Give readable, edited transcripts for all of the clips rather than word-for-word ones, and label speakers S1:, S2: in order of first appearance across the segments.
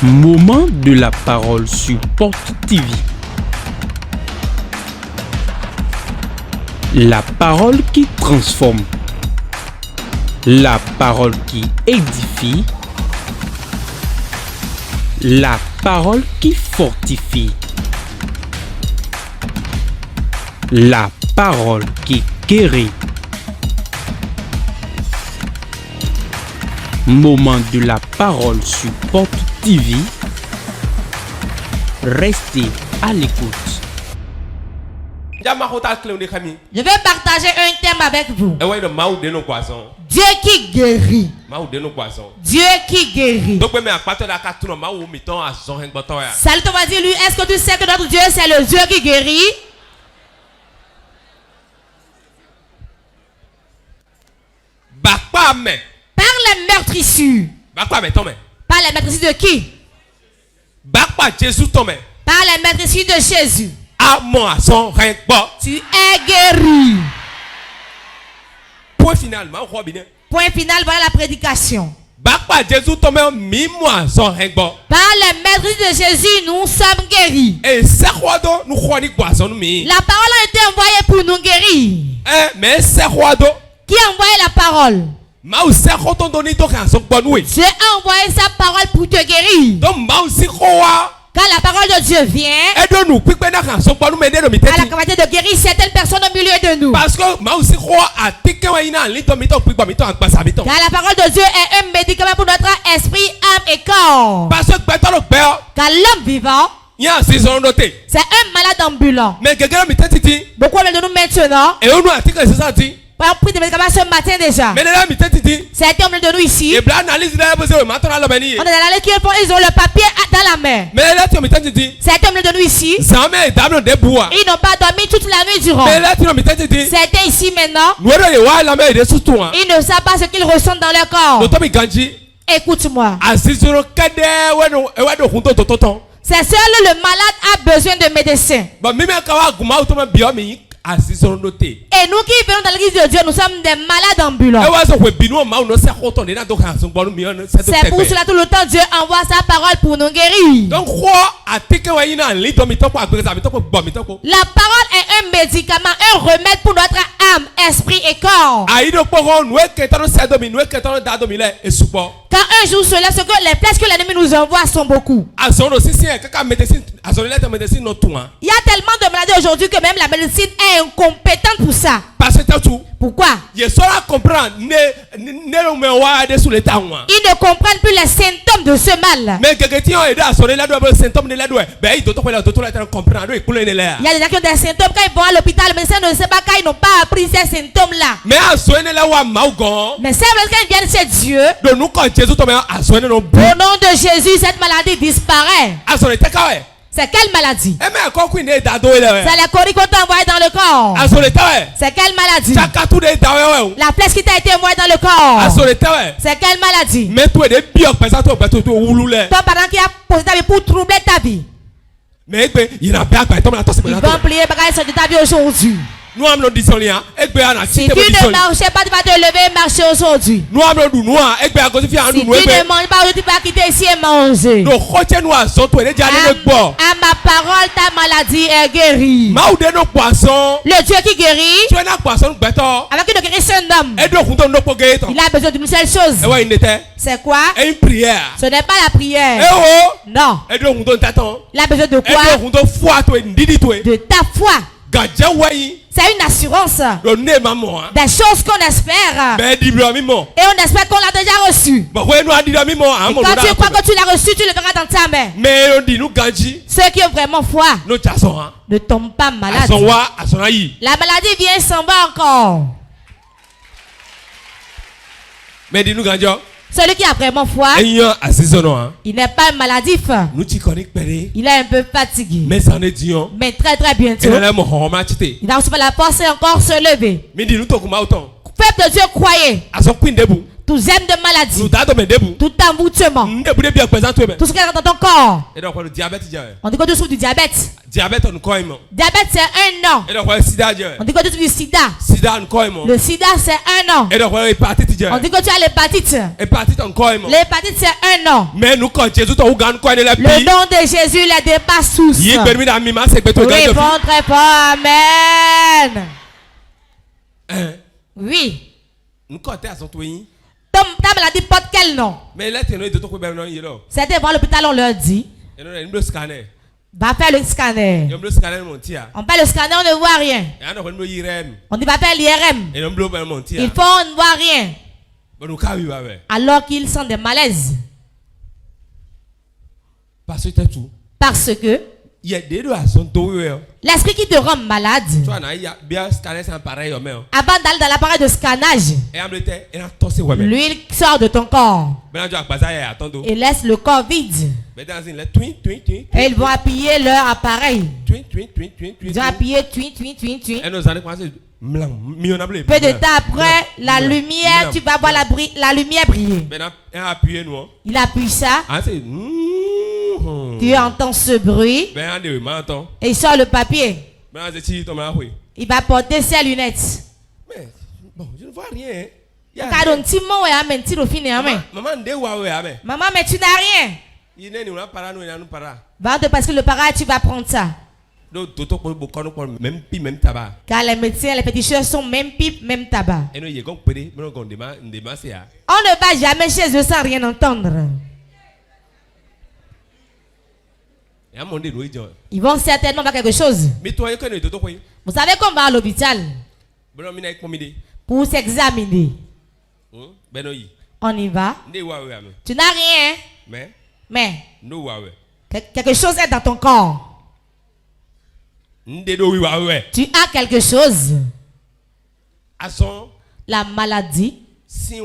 S1: Moment de la parole sur Porte TV. La parole qui transforme. La parole qui édifie. La parole qui fortifie. La parole qui guérit. Moment de la parole sur Porte TV. Restez à l'écoute.
S2: Je vais partager un thème avec vous. Dieu qui guérit. Dieu qui guérit. Salut, on va dire lui, est-ce que tu sais que notre Dieu c'est le Dieu qui guérit? Par les meurtrissures. Par les meurtrissures de qui? Par les meurtrissures de Jésus. Tu es guéri.
S3: Point final,
S2: voilà la prédication. Par les meurtrissures de Jésus, nous sommes guéris. La parole a été envoyée pour nous guérir. Qui a envoyé la parole? Dieu a envoyé sa parole pour te guérir. Quand la parole de Dieu vient, elle a la capacité de guérir certaines personnes au milieu de nous. Car la parole de Dieu est un médicament pour notre esprit, âme et corps. Car l'homme vivant, c'est un malade ambulant. Beaucoup de nous maintenant, on a pris des médicaments ce matin déjà. Certains de nous ici, on est dans la ils ont le papier dans la main. Certains de nous ici, ils n'ont pas dormi toute la nuit durant. Certains ici maintenant, ils ne savent pas ce qu'ils ressentent dans leur corps. Écoute-moi. C'est seul le malade a besoin de médecin. Et nous qui venons dans l'église de Dieu, nous sommes des malades ambulants. C'est pour cela tout le temps Dieu envoie sa parole pour nous guérir. La parole est un médicament, un remède pour notre âme, esprit et corps. Quand un jour se lève, les places que l'ennemi nous envoie sont beaucoup. Il y a tellement de maladies aujourd'hui que même la médecine est incompétente pour ça. Pourquoi? Ils ne comprennent plus les symptômes de ce mal. Il y a des gens qui ont des symptômes quand ils vont à l'hôpital, le médecin ne sait pas quand ils n'ont pas appris ces symptômes-là. Mais c'est vrai quand ils viennent chez Dieu, au nom de Jésus, cette maladie disparaît. C'est quelle maladie? C'est la corie qu'on t'a envoyée dans le corps. C'est quelle maladie? La flèche qui t'a été envoyée dans le corps. C'est quelle maladie? Ton parent qui a posé ta vie pour troubler ta vie. Ils vont plier de ta vie aujourd'hui. Si tu ne marchais pas, tu vas te lever et marcher aujourd'hui. Si tu ne manges pas, tu vas quitter ici et manger. À ma parole, ta maladie est guérie. Le Dieu qui guérit, avec une guérison d'homme, il a besoin d'une seule chose. C'est quoi? Ce n'est pas la prière. Non. Il a besoin de quoi? De ta foi. C'est une assurance des choses qu'on espère. Et on espère qu'on l'a déjà reçu. Et quand tu crois que tu l'as reçu, tu le verras dans ta main. Ceux qui ont vraiment foi ne tombent pas malades. La maladie vient et s'en va encore. Celui qui a vraiment foi, il n'est pas maladif. Il est un peu fatigué. Mais très très bientôt, il va recevoir la force et encore se lever. Peuple de Dieu, croyez. Tous aiment de maladie. Tout envoûtement. Tout ce qui est dans ton corps. On dit que tu souffres du diabète. Diabète c'est un an. On dit que tu souffres du sida. Le sida c'est un an. On dit que tu as l'hépatite. L'hépatite c'est un an. Le nom de Jésus les dépasse tous. Répondre très fort. Amen. Oui. Ta maladie porte quel nom? C'était devant l'hôpital, on leur dit. Va faire le scanner. On fait le scanner, on ne voit rien. On dit va faire l'IRM. Ils font, on ne voit rien. Alors qu'ils sont des malaises. Parce que l'esprit qui te rend malade, avant d'aller dans l'appareil de scannage, l'huile sort de ton corps et laisse le corps vide. Et ils vont appuyer leur appareil. Ils vont appuyer peu de temps après, la lumière, tu vas voir la lumière briller. Il appuie ça. Tu entends ce bruit. Et il sort le papier. Il va porter ses lunettes.
S3: Mais bon, je ne vois rien.
S2: Maman, mais tu n'as rien. Parce que le para, tu vas prendre ça. Car les médecins, les féticheurs sont même pipe, même tabac. On ne va jamais chez eux sans rien entendre. Ils vont certainement faire quelque chose. Vous savez qu'on va à l'hôpital pour s'examiner. On y va. Tu n'as rien. Mais quelque chose est dans ton corps. Tu as quelque chose. La maladie, c'est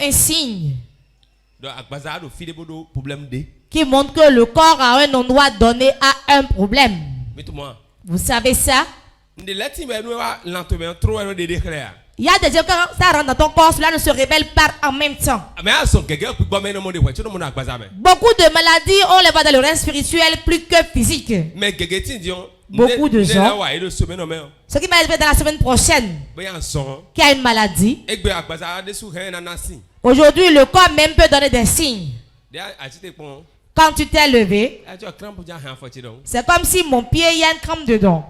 S2: un signe qui montre que le corps a un endroit donné à un problème. Vous savez ça? Il y a des gens quand ça rentre dans ton corps, cela ne se révèle pas en même temps. Beaucoup de maladies, on les voit dans le règne spirituel plus que physique. Beaucoup de gens, ce qui va arriver dans la semaine prochaine, qui a une maladie, aujourd'hui le corps même peut donner des signes. Quand tu t'es levé, c'est comme si mon pied, il y a une crampe dedans.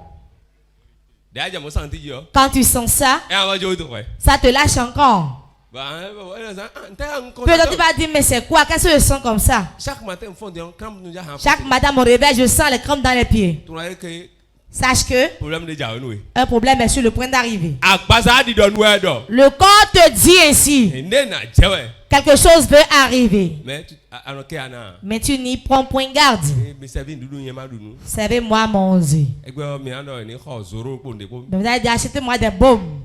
S2: Quand tu sens ça, ça te lâche encore. Peut-être tu vas dire, mais c'est quoi? Qu'est-ce que je sens comme ça? Chaque matin, mon réveil, je sens les crampes dans les pieds. Sache que un problème est sur le point d'arriver. Le corps te dit ainsi. Quelque chose veut arriver. Mais tu n'y prends point garde. Servez-moi mon Dieu. Vous avez dit, achetez-moi des baumes.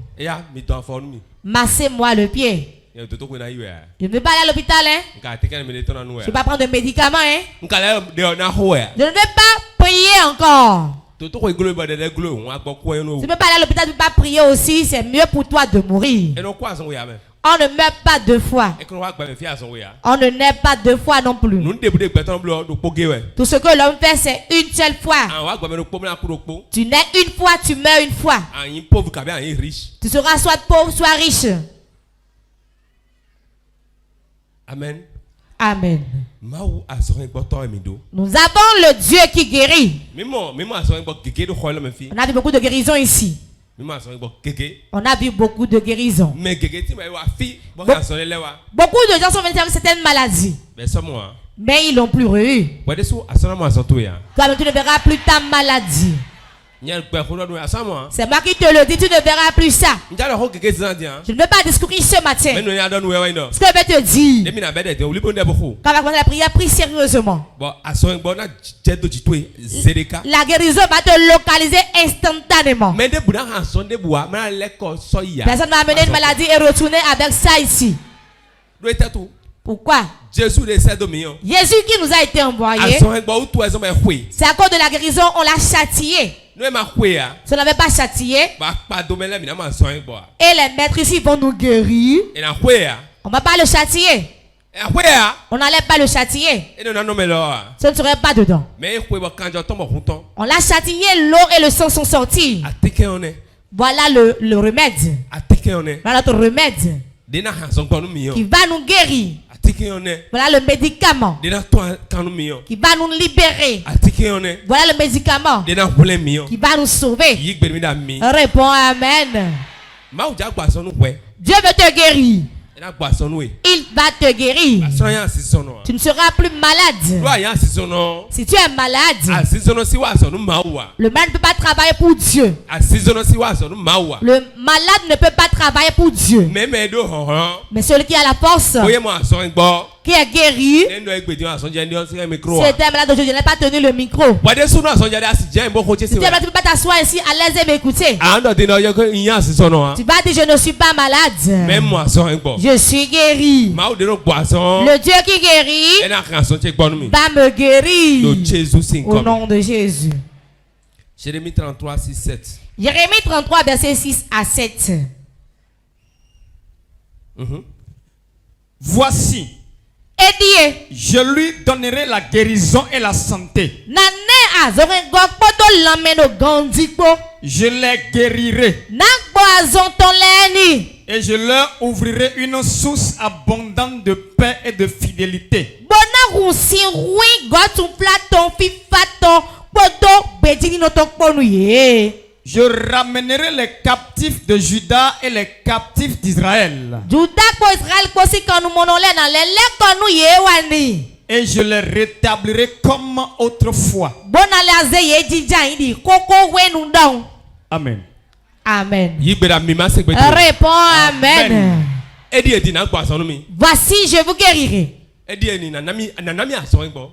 S2: Massez-moi le pied. Je ne veux pas aller à l'hôpital. Je ne vais pas prendre de médicaments. Je ne vais pas prier encore. Tu ne peux pas aller à l'hôpital, tu ne peux pas prier aussi. C'est mieux pour toi de mourir. On ne meurt pas deux fois. On ne naît pas deux fois non plus. Tout ce que l'homme fait, c'est une seule fois. Tu nais une fois, tu meurs une fois. Tu seras soit pauvre, soit riche.
S3: Amen.
S2: Amen. Nous avons le Dieu qui guérit. On a vu beaucoup de guérisons ici. On a vu beaucoup de guérisons. Beaucoup de gens sont venus avec certaines maladies. Mais ils l'ont plus eu. Toi, tu ne verras plus ta maladie. C'est moi qui te le dis, tu ne verras plus ça. Je ne veux pas discourir ce matin. Ce que je vais te dire, quand on va commencer la prière, prie sérieusement. La guérison va te localiser instantanément. Personne va amener une maladie et retourner avec ça ici. Pourquoi? Jésus qui nous a été envoyé, c'est à cause de la guérison, on l'a châtié. Si on n'avait pas châtié, et les maîtres ici vont nous guérir, On va pas le châtier. On n'allait pas le châtier. Ce ne serait pas dedans. On l'a châtié, l'eau et le sang sont sortis. Voilà le remède. Voilà notre remède qui va nous guérir. Voilà le médicament qui va nous libérer. Voilà le médicament qui va nous sauver. Réponds Amen. Dieu veut te guérir. Il va te guérir. Tu ne seras plus malade. Si tu es malade, le mal ne peut pas travailler pour Dieu. Le malade ne peut pas travailler pour Dieu. Mais celui qui a la force, qui est guéri, c'était malade aujourd'hui, je n'ai pas tenu le micro. Si tu ne peux pas t'asseoir ici à l'aise et m'écouter. Tu vas dire je ne suis pas malade. Je suis guéri. Le Dieu qui guérit va me guérir au nom de Jésus.
S3: Jérémie 33, 6, 7.
S2: Jérémie 33, verset 6 à 7.
S4: Voici, je lui donnerai la guérison et la santé. Je les guérirai. Et je leur ouvrirai une source abondante de paix et de fidélité. Je ramènerai les captifs de Juda et les captifs d'Israël. Et je les rétablirai comme autrefois. Amen.
S2: Amen. Réponds Amen. Voici, je vous guérirai.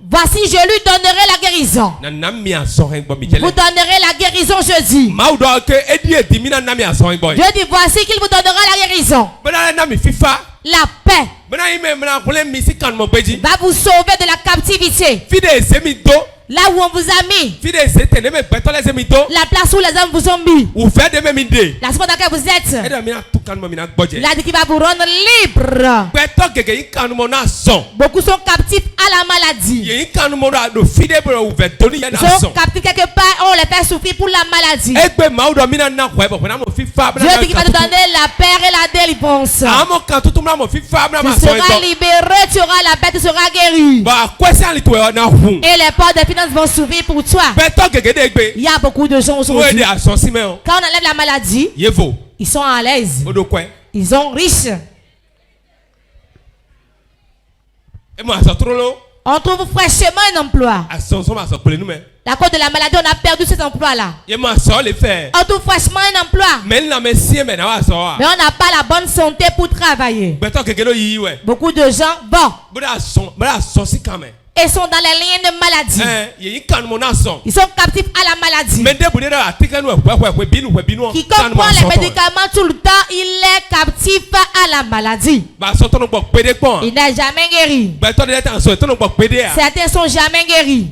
S2: Voici, je lui donnerai la guérison. Vous donnerez la guérison jeudi. Dieu dit, voici qu'il vous donnera la guérison. La paix va vous sauver de la captivité. Là où on vous a mis, la place où les hommes vous ont mis, la seconde dans laquelle vous êtes, il a dit qu'il va vous rendre libre. Beaucoup sont captifs à la maladie. Ils sont captifs quelque part, on les fait souffrir pour la maladie. Dieu dit qu'il va te donner la paix et la délivrance. Tu seras libéré, tu auras la paix, tu seras guéri. Et les portes des finances vont s'ouvrir pour toi. Il y a beaucoup de gens aujourd'hui. Quand on enlève la maladie, ils sont à l'aise. Ils sont riches. On trouve fraîchement un emploi. La cause de la maladie, on a perdu cet emploi-là. On trouve fraîchement un emploi. Mais on n'a pas la bonne santé pour travailler. Beaucoup de gens, et sont dans les liens de maladie. Ils sont captifs à la maladie. Qui comprend les médicaments tout le temps, il est captif à la maladie. Il n'est jamais guéri. Certains sont jamais guéris.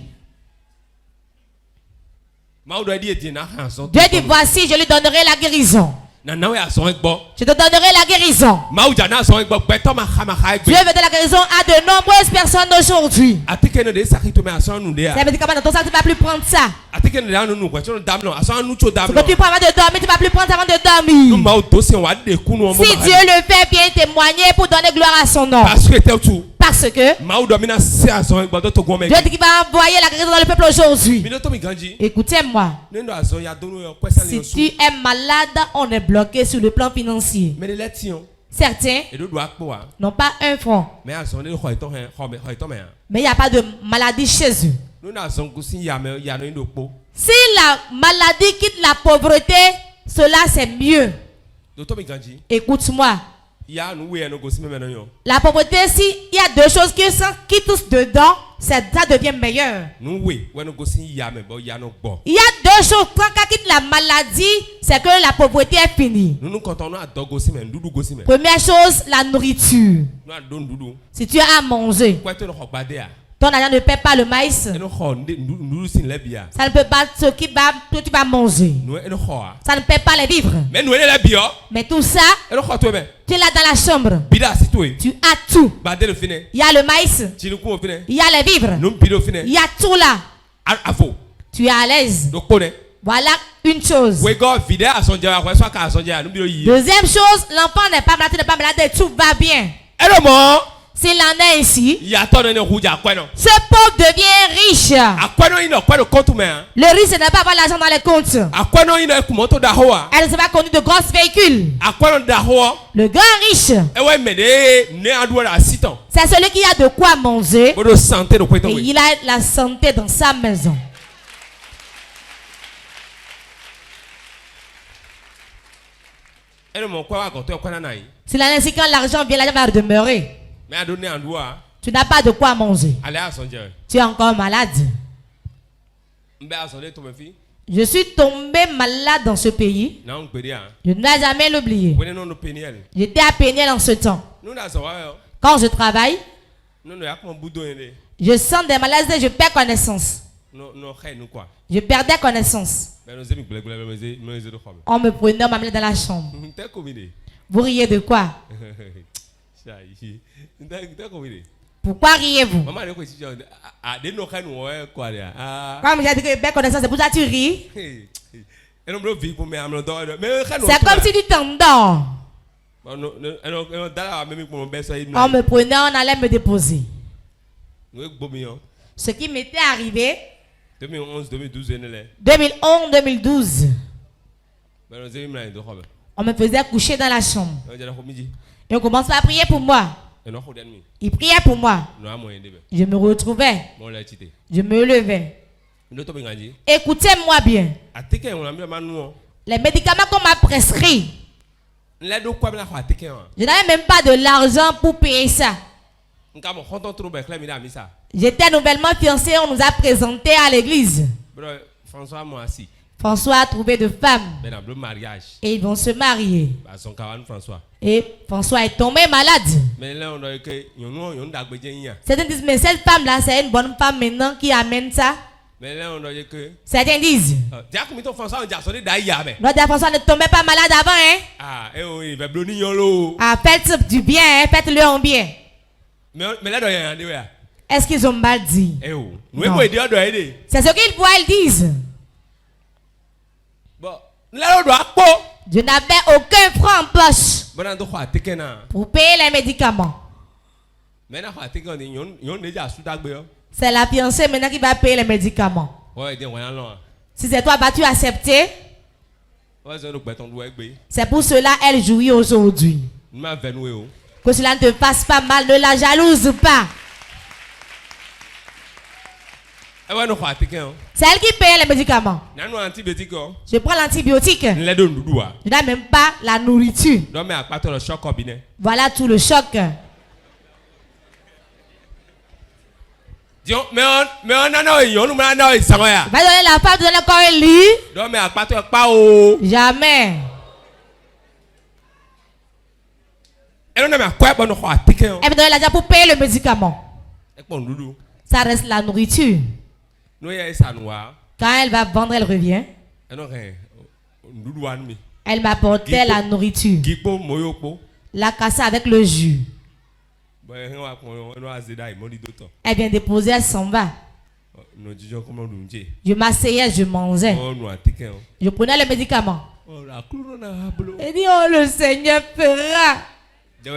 S2: Dieu dit, voici, je lui donnerai la guérison. Je te donnerai la guérison. Dieu veut de la guérison à de nombreuses personnes aujourd'hui. Ces médicaments dans ton sang, tu ne vas plus prendre ça. Ce que tu prends avant de dormir, tu ne vas plus prendre avant de dormir. Si Dieu le fait bien témoigner pour donner gloire à son nom. Parce que Dieu dit qu'il va envoyer la guérison dans le peuple aujourd'hui. Écoutez-moi. Si tu es malade, on est bloqué sur le plan financier. Certains n'ont pas un franc. Mais il n'y a pas de maladie chez eux. Si la maladie quitte la pauvreté, cela c'est mieux. Écoute-moi. La pauvreté, si il y a deux choses qui touchent dedans, ça devient meilleur. Il y a deux choses. Quand on quitte la maladie, c'est que la pauvreté est finie. Première chose, la nourriture. Si tu as à manger, Ton argent ne paie pas le maïs. Ça ne peut pas ce que tu vas manger. Ça ne paie pas les vivres. Mais tout ça, tu es là dans la chambre. Tu as tout. Il y a le maïs. Il y a les vivres. Il y a tout là. Tu es à l'aise. Voilà une chose. Deuxième chose, l'enfant n'est pas malade, tout va bien. S'il en est ici, ce pauvre devient riche. Le riche n'a pas avoir l'argent dans les comptes. Elle ne s'est pas connu de gros véhicules. Le grand riche, c'est celui qui a de quoi manger et il a la santé dans sa maison. S'il en est ainsi, quand l'argent vient, l'argent va demeurer. Tu n'as pas de quoi manger. Tu es encore malade. Je suis tombé malade dans ce pays. Je n'ai jamais l'oublié. J'étais à Péniel en ce temps. Quand je travaille, je sens des maladies et je perds connaissance. Je perdais connaissance. On me prenait, on m'amenait dans la chambre. Vous riez de quoi? Pourquoi riez-vous? Comme j'ai dit que je perds connaissance, c'est pour ça que tu ris. C'est comme si tu t'endors. On me prenait, on allait me déposer. Ce qui m'était arrivé 2011-2012. On me faisait coucher dans la chambre. Et on commençait à prier pour moi. Il priait pour moi. Je me retrouvais. Je me levais. Écoutez-moi bien. Les médicaments qu'on m'a prescrits, je n'avais même pas de l'argent pour payer ça. J'étais nouvellement fiancé, on nous a présenté à l'église. François a trouvé de femmes. Et ils vont se marier. Et François est tombé malade. Certains disent, mais cette femme-là, c'est une bonne femme maintenant qui amène ça. Certains disent, François ne tombait pas malade avant. Faites du bien, faites-le en bien. Est-ce qu'ils ont mal dit? C'est ce qu'ils voient, ils disent. Je n'avais aucun franc en poche pour payer les médicaments. C'est la fiancée maintenant qui va payer les médicaments. Si c'est toi, vas-tu accepter? C'est pour cela elle jouit aujourd'hui. Que cela ne te fasse pas mal, ne la jalouse pas. C'est elle qui paye les médicaments. Je prends l'antibiotique. Je n'ai même pas la nourriture. Voilà tout le choc. Va donner la femme, donner encore un lit. Jamais. Elle me donne l'argent pour payer le médicament. Ça reste la nourriture. Quand elle va vendre, elle revient. Elle m'apportait la nourriture. La cassa avec le jus. Elle vient déposer, elle s'en va. Je m'asseyais, je mangeais. Je prenais le médicament. Elle dit, oh, le Seigneur fera. Je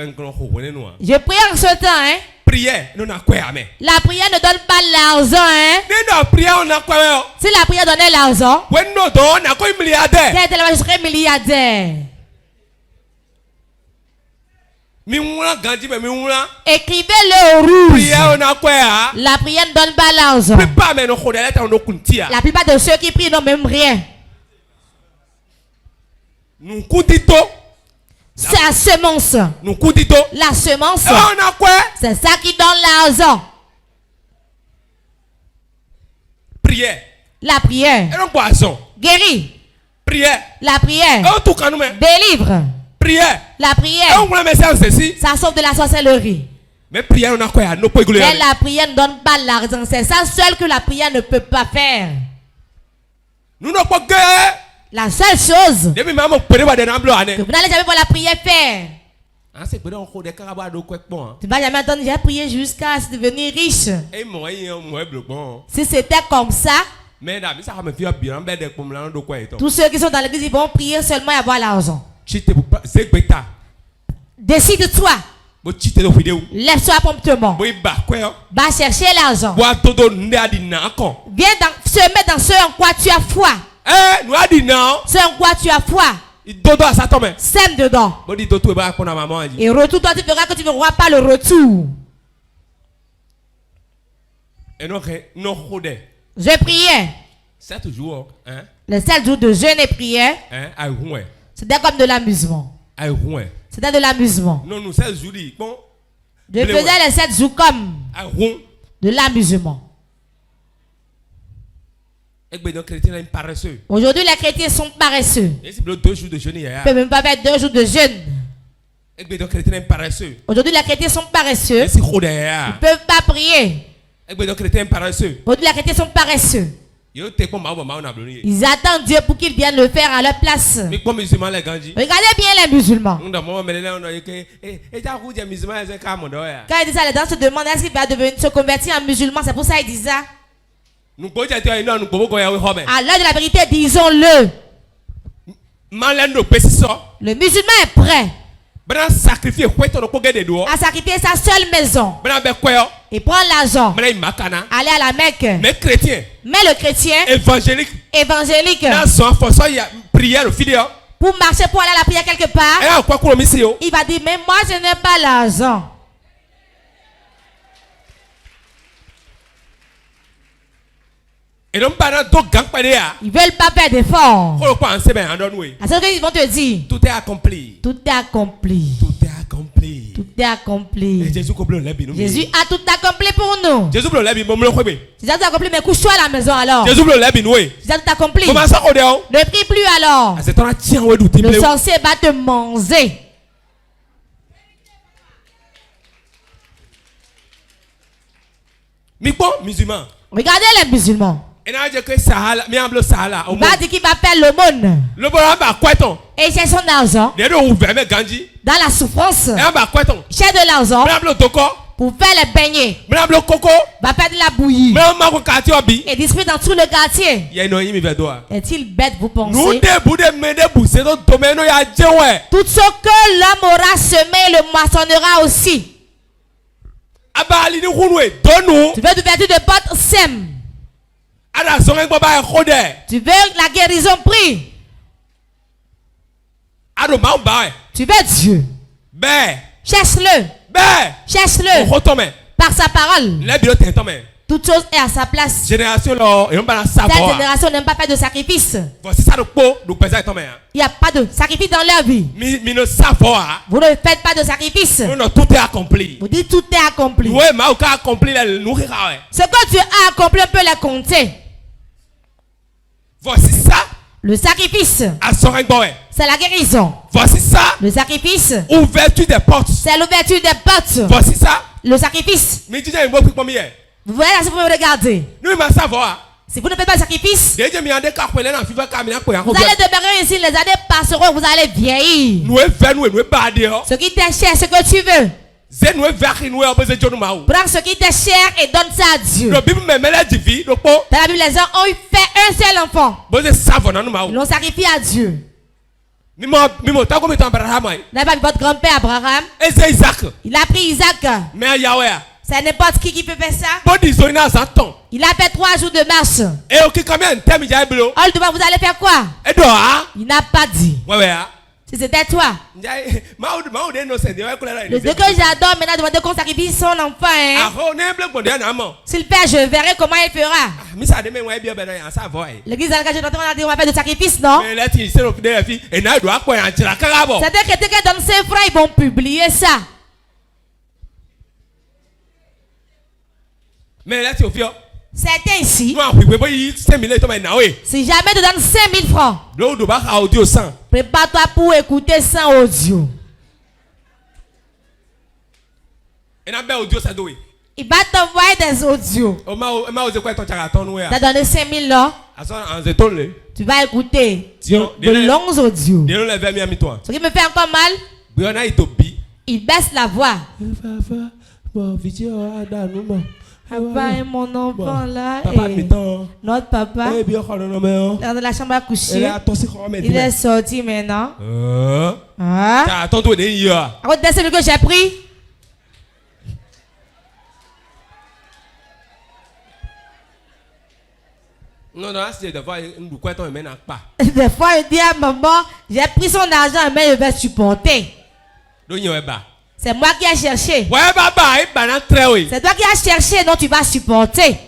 S2: prie en ce temps, La prière ne donne pas l'argent, Si la prière donnait l'argent, je serais milliardaire. Écrivez-le au rouge. La prière ne donne pas l'argent. La plupart de ceux qui prient n'ont même rien. C'est la semence. La semence, c'est ça qui donne l'argent. La prière guérit. La prière délivre. La prière, ça sauve de la sorcellerie.
S3: Mais la
S2: prière ne donne pas l'argent. C'est ça seul que la prière ne peut pas faire. La seule chose que vous n'allez jamais voir la prière faire. Tu vas jamais attendre, j'ai prié jusqu'à devenir riche. Si c'était comme ça, tous ceux qui sont dans l'église, ils vont prier seulement et avoir l'argent. Décide-toi. Lève-toi promptement. Va chercher l'argent. Viens se mettre dans ce en quoi tu as foi. Ce en quoi tu as foi. Sème dedans. Et retour-toi, tu verras que tu ne verras pas le retour. Je priais. Le 7 jours de jeûne et prière, c'était comme de l'amusement. C'était de l'amusement. Je faisais les 7 jours comme de l'amusement. Aujourd'hui, les chrétiens sont paresseux. Ils ne peuvent même pas faire 2 jours de jeûne. Aujourd'hui, les chrétiens sont paresseux. Ils ne peuvent pas prier. Aujourd'hui, les chrétiens sont paresseux. Ils attendent Dieu pour qu'il vienne le faire à leur place. Regardez bien les musulmans. Quand ils disent ça, les gens se demandent est-ce qu'il va se convertir en musulman. C'est pour ça qu'ils disent ça. À l'heure de la vérité, disons-le. Le musulman est prêt à sacrifier sa seule maison et prendre l'argent, aller à la Mecque. Mais le chrétien évangélique pour marcher, pour aller à la prière quelque part, il va dire mais moi je n'ai pas l'argent. Ils ne veulent pas faire d'efforts. À ce qu'ils vont te dire tout est accompli. Tout est accompli. Tout est accompli. Tout est accompli. Jésus a tout accompli pour nous. Jésus a tout accompli, mais couche-toi à la maison alors. Jésus a tout accompli. Ne prie plus alors. Le sorcier va te manger. Regardez les musulmans. Il va dire qu'il va faire l'aumône. Et il cherche son argent. Dans la souffrance. Il cherche de l'argent. Pour faire les beignets. Va faire de la bouillie. Et distribuer dans tout le quartier. Est-il bête, vous pensez? Tout ce que l'homme aura semé, le moissonnera aussi. Tu veux l'ouverture de porte, sème. Tu veux la guérison, prie. Tu veux Dieu. Cherche-le. Cherche-le. Par sa parole. Toute chose est à sa place. Cette génération n'aime pas faire de sacrifice. Il n'y a pas de sacrifice dans leur vie. Vous ne faites pas de sacrifice.
S3: Tout est accompli.
S2: Vous dites tout est accompli. Ce que Dieu a accompli, on peut les compter.
S3: Voici ça.
S2: Le sacrifice. C'est la guérison.
S3: Voici ça.
S2: Le sacrifice.
S3: Ouverture des portes.
S2: C'est l'ouverture des portes.
S3: Voici ça.
S2: Le sacrifice. Vous voyez là, si vous me regardez. Si vous ne faites pas de sacrifice, vous allez demeurer ici, les années passeront, vous allez vieillir. Ce qui t'est cher, ce que tu veux. Prends ce qui t'est cher et donne ça à Dieu. Dans la Bible, les gens ont fait un seul enfant. Ils l'ont sacrifié à Dieu. N'avez pas vu votre grand-père Abraham? Il a pris Isaac. C'est n'importe qui peut faire ça. Il a fait 3 jours de marche. Vous allez faire quoi? Il n'a pas dit. Si c'était toi. Le Dieu que j'adore maintenant demande qu'on sacrifie son enfant. S'il fait, je verrai comment il fera. L'église dans laquelle je t'entends, on a dit on va faire de sacrifice, non? C'est-à-dire que quelqu'un donne ses frères, ils vont publier ça. Certains ici, si jamais tu donnes 5000 francs, prépare-toi pour écouter 100 audio. Il va t'envoyer des audios. T'as donné 5000 là. Tu vas écouter de longs audios. Ce qui me fait encore mal, il baisse la voix. Papa et mon enfant là, et notre papa, dans la chambre à coucher, il est sorti maintenant. À cause de celui que j'ai pris.
S3: Non, c'est des fois,
S2: des fois, il dit à maman, j'ai pris son argent, mais je vais supporter. C'est moi qui ai cherché. C'est toi qui as cherché, donc tu vas supporter.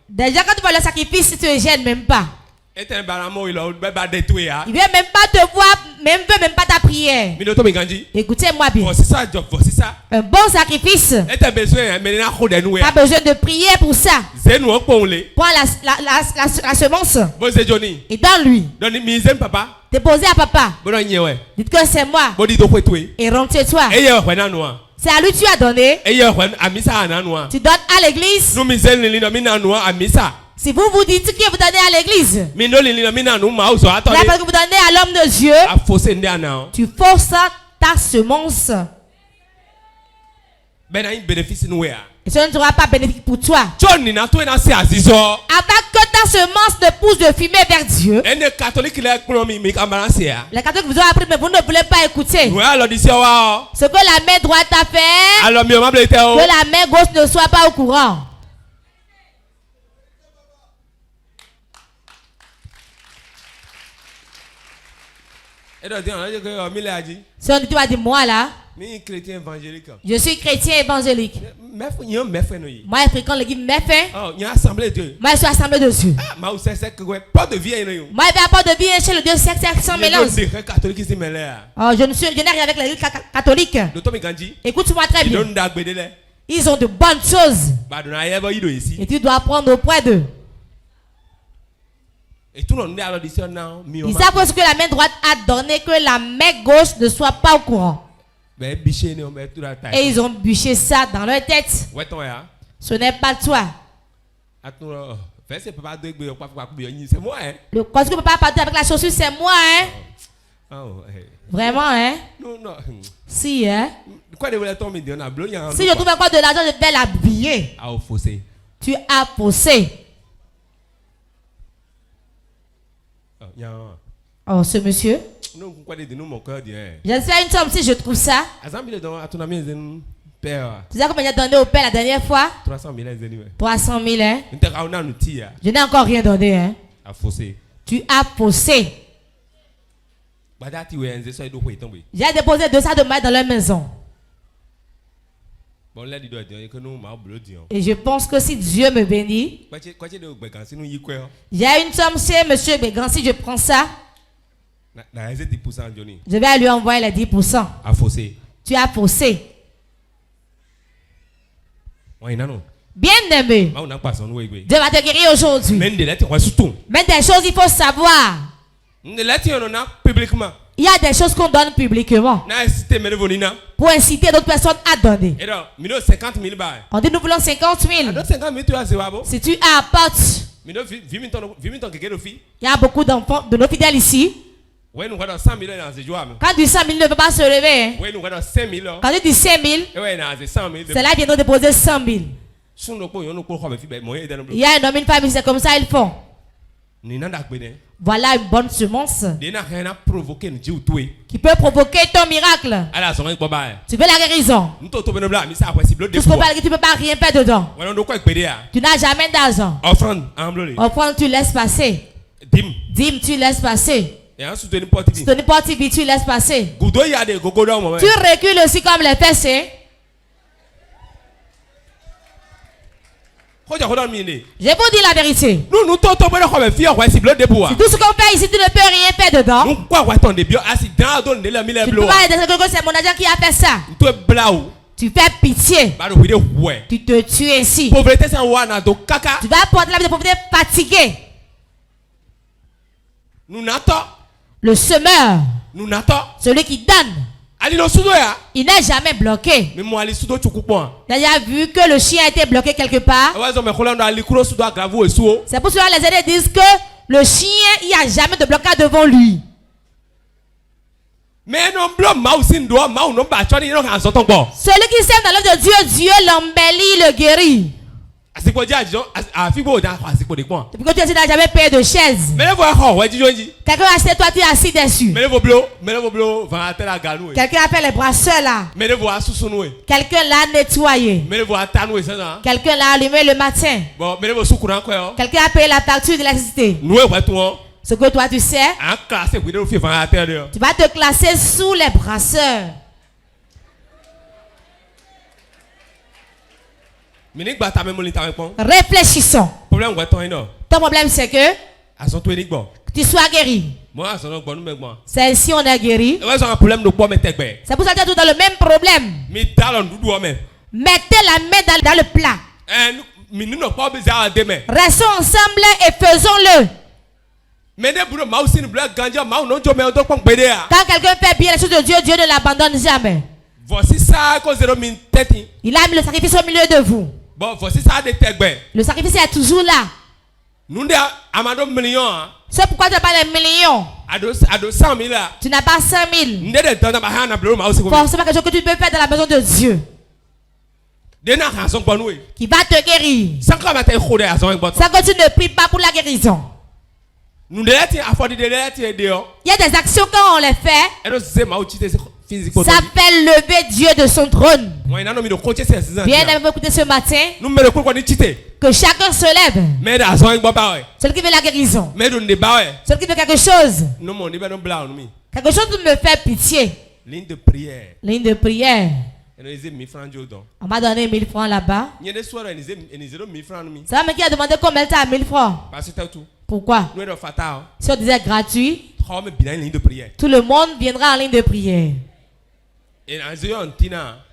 S2: Déjà, quand tu vas le sacrifice, tu ne gênes même pas. Il ne veut même pas te voir, veut même pas ta prière. Écoutez-moi bien. Un bon sacrifice. Pas besoin de prier pour ça. Prends la semence et donne-lui. Déposez à papa. Dites que c'est moi. Et rentre-toi. C'est à lui que tu as donné. Tu donnes à l'église. Si vous vous dites que vous donnez à l'église, la que vous donnez à l'homme de Dieu, tu forces ta semence. Et ça ne sera pas bénéfique pour toi. Avant que ta semence ne pousse de fumée vers Dieu, les catholiques vous ont appris, mais vous ne voulez pas écouter. Ce que la main droite a fait, que la main gauche ne soit pas au courant. Si on dit, tu vas dire, moi là, je suis chrétien évangélique. Moi, je fréquente l'église Méfin. Moi, je suis assemblée de Dieu. Moi, je vais à Port de vie chez le Dieu sexe sans mélange. Je n'ai rien avec l'église catholique. Écoute-moi très bien. Ils ont de bonnes choses. Et tu dois apprendre auprès d'eux. Ils savent ce que la main droite a donné, que la main gauche ne soit pas au courant. Et ils ont bûché ça dans leur tête. Ce n'est pas toi. Parce que papa partout avec la chaussure, c'est moi, hein? Vraiment, hein? Si, hein? Si je trouve encore de l'argent, je vais l'habiller. Tu as faussé. Oh, ce monsieur. Je sais une somme si je trouve ça. Tu sais combien j'ai donné au père la dernière fois? 300 000, hein? Je n'ai encore rien donné, hein? Tu as faussé. J'ai déposé 200 de mailles dans leur maison. Et je pense que si Dieu me bénit, j'ai une somme chez monsieur Bégan. Si je prends ça, je vais lui envoyer les 10%. Tu as faussé. Bien aimé, Dieu va te guérir aujourd'hui. Mais des choses il faut savoir. Il y a des choses qu'on donne publiquement pour inciter d'autres personnes à donner. On dit nous voulons 50 000. Si tu apportes, il y a beaucoup d'enfants, de nos fidèles ici. Quand du 100 000 ne peut pas se lever, hein? Quand tu dis 5 000, c'est là qu'ils viendront déposer 100 000. Il y a un homme, une femme, c'est comme ça ils font. Voilà une bonne semence qui peut provoquer ton miracle. Tu veux la guérison? Tout ce qu'on parle, tu ne peux pas rien faire dedans. Tu n'as jamais d'argent. Offrande, tu laisses passer. Dîme, tu laisses passer. Soutenir porte-vie, tu laisses passer. Tu recules aussi comme les fessées. Je vous dis la vérité. Si tout ce qu'on fait ici, tu ne peux rien faire dedans. Tu peux pas aider que c'est mon agent qui a fait ça. Tu fais pitié. Tu te tues ainsi. Tu vas porter la vie de pauvreté fatiguée. Le semeur Celui qui donne, il n'est jamais bloqué. D'ailleurs, vu que le chien a été bloqué quelque part, c'est pour cela que les aînés disent que le chien, il n'y a jamais de blocage devant lui.
S3: Celui
S2: qui sème dans l'œuvre de Dieu, Dieu l'embellit, le guérit. Depuis que tu n'as jamais payé de chaise. Quelqu'un a acheté, toi tu es assis dessus. Quelqu'un a fait les brasseurs là. Quelqu'un l'a nettoyé. Quelqu'un l'a allumé le matin. Quelqu'un a payé la facture de l'électricité. Ce que toi tu sais, tu vas te classer sous les brasseurs. Réfléchissons. Ton problème c'est que tu sois guéri. C'est ici on est guéri. C'est pour ça que tu es dans le même problème. Mettez la main dans le plat. Restons ensemble et faisons-le. Quand quelqu'un fait bien les choses de Dieu, Dieu ne l'abandonne jamais. Il a mis le sacrifice au milieu de vous. Le sacrifice est toujours là. C'est pourquoi tu n'as pas les millions. Tu n'as pas 5 000. Forcément quelque chose que tu peux faire dans la maison de Dieu qui va te guérir. Sans que tu ne pries pas pour la guérison. Il y a des actions quand on les fait, ça fait lever Dieu de son trône. Bien aimé, écouter ce matin que chacun se lève. Celui qui veut la guérison, celui qui veut quelque chose me fait pitié. Ligne de prière. On m'a donné 1000 francs là-bas. Ça va, qui a demandé combien tu as 1000 francs? Pourquoi? Si on disait gratuit, tout le monde viendra en ligne de prière.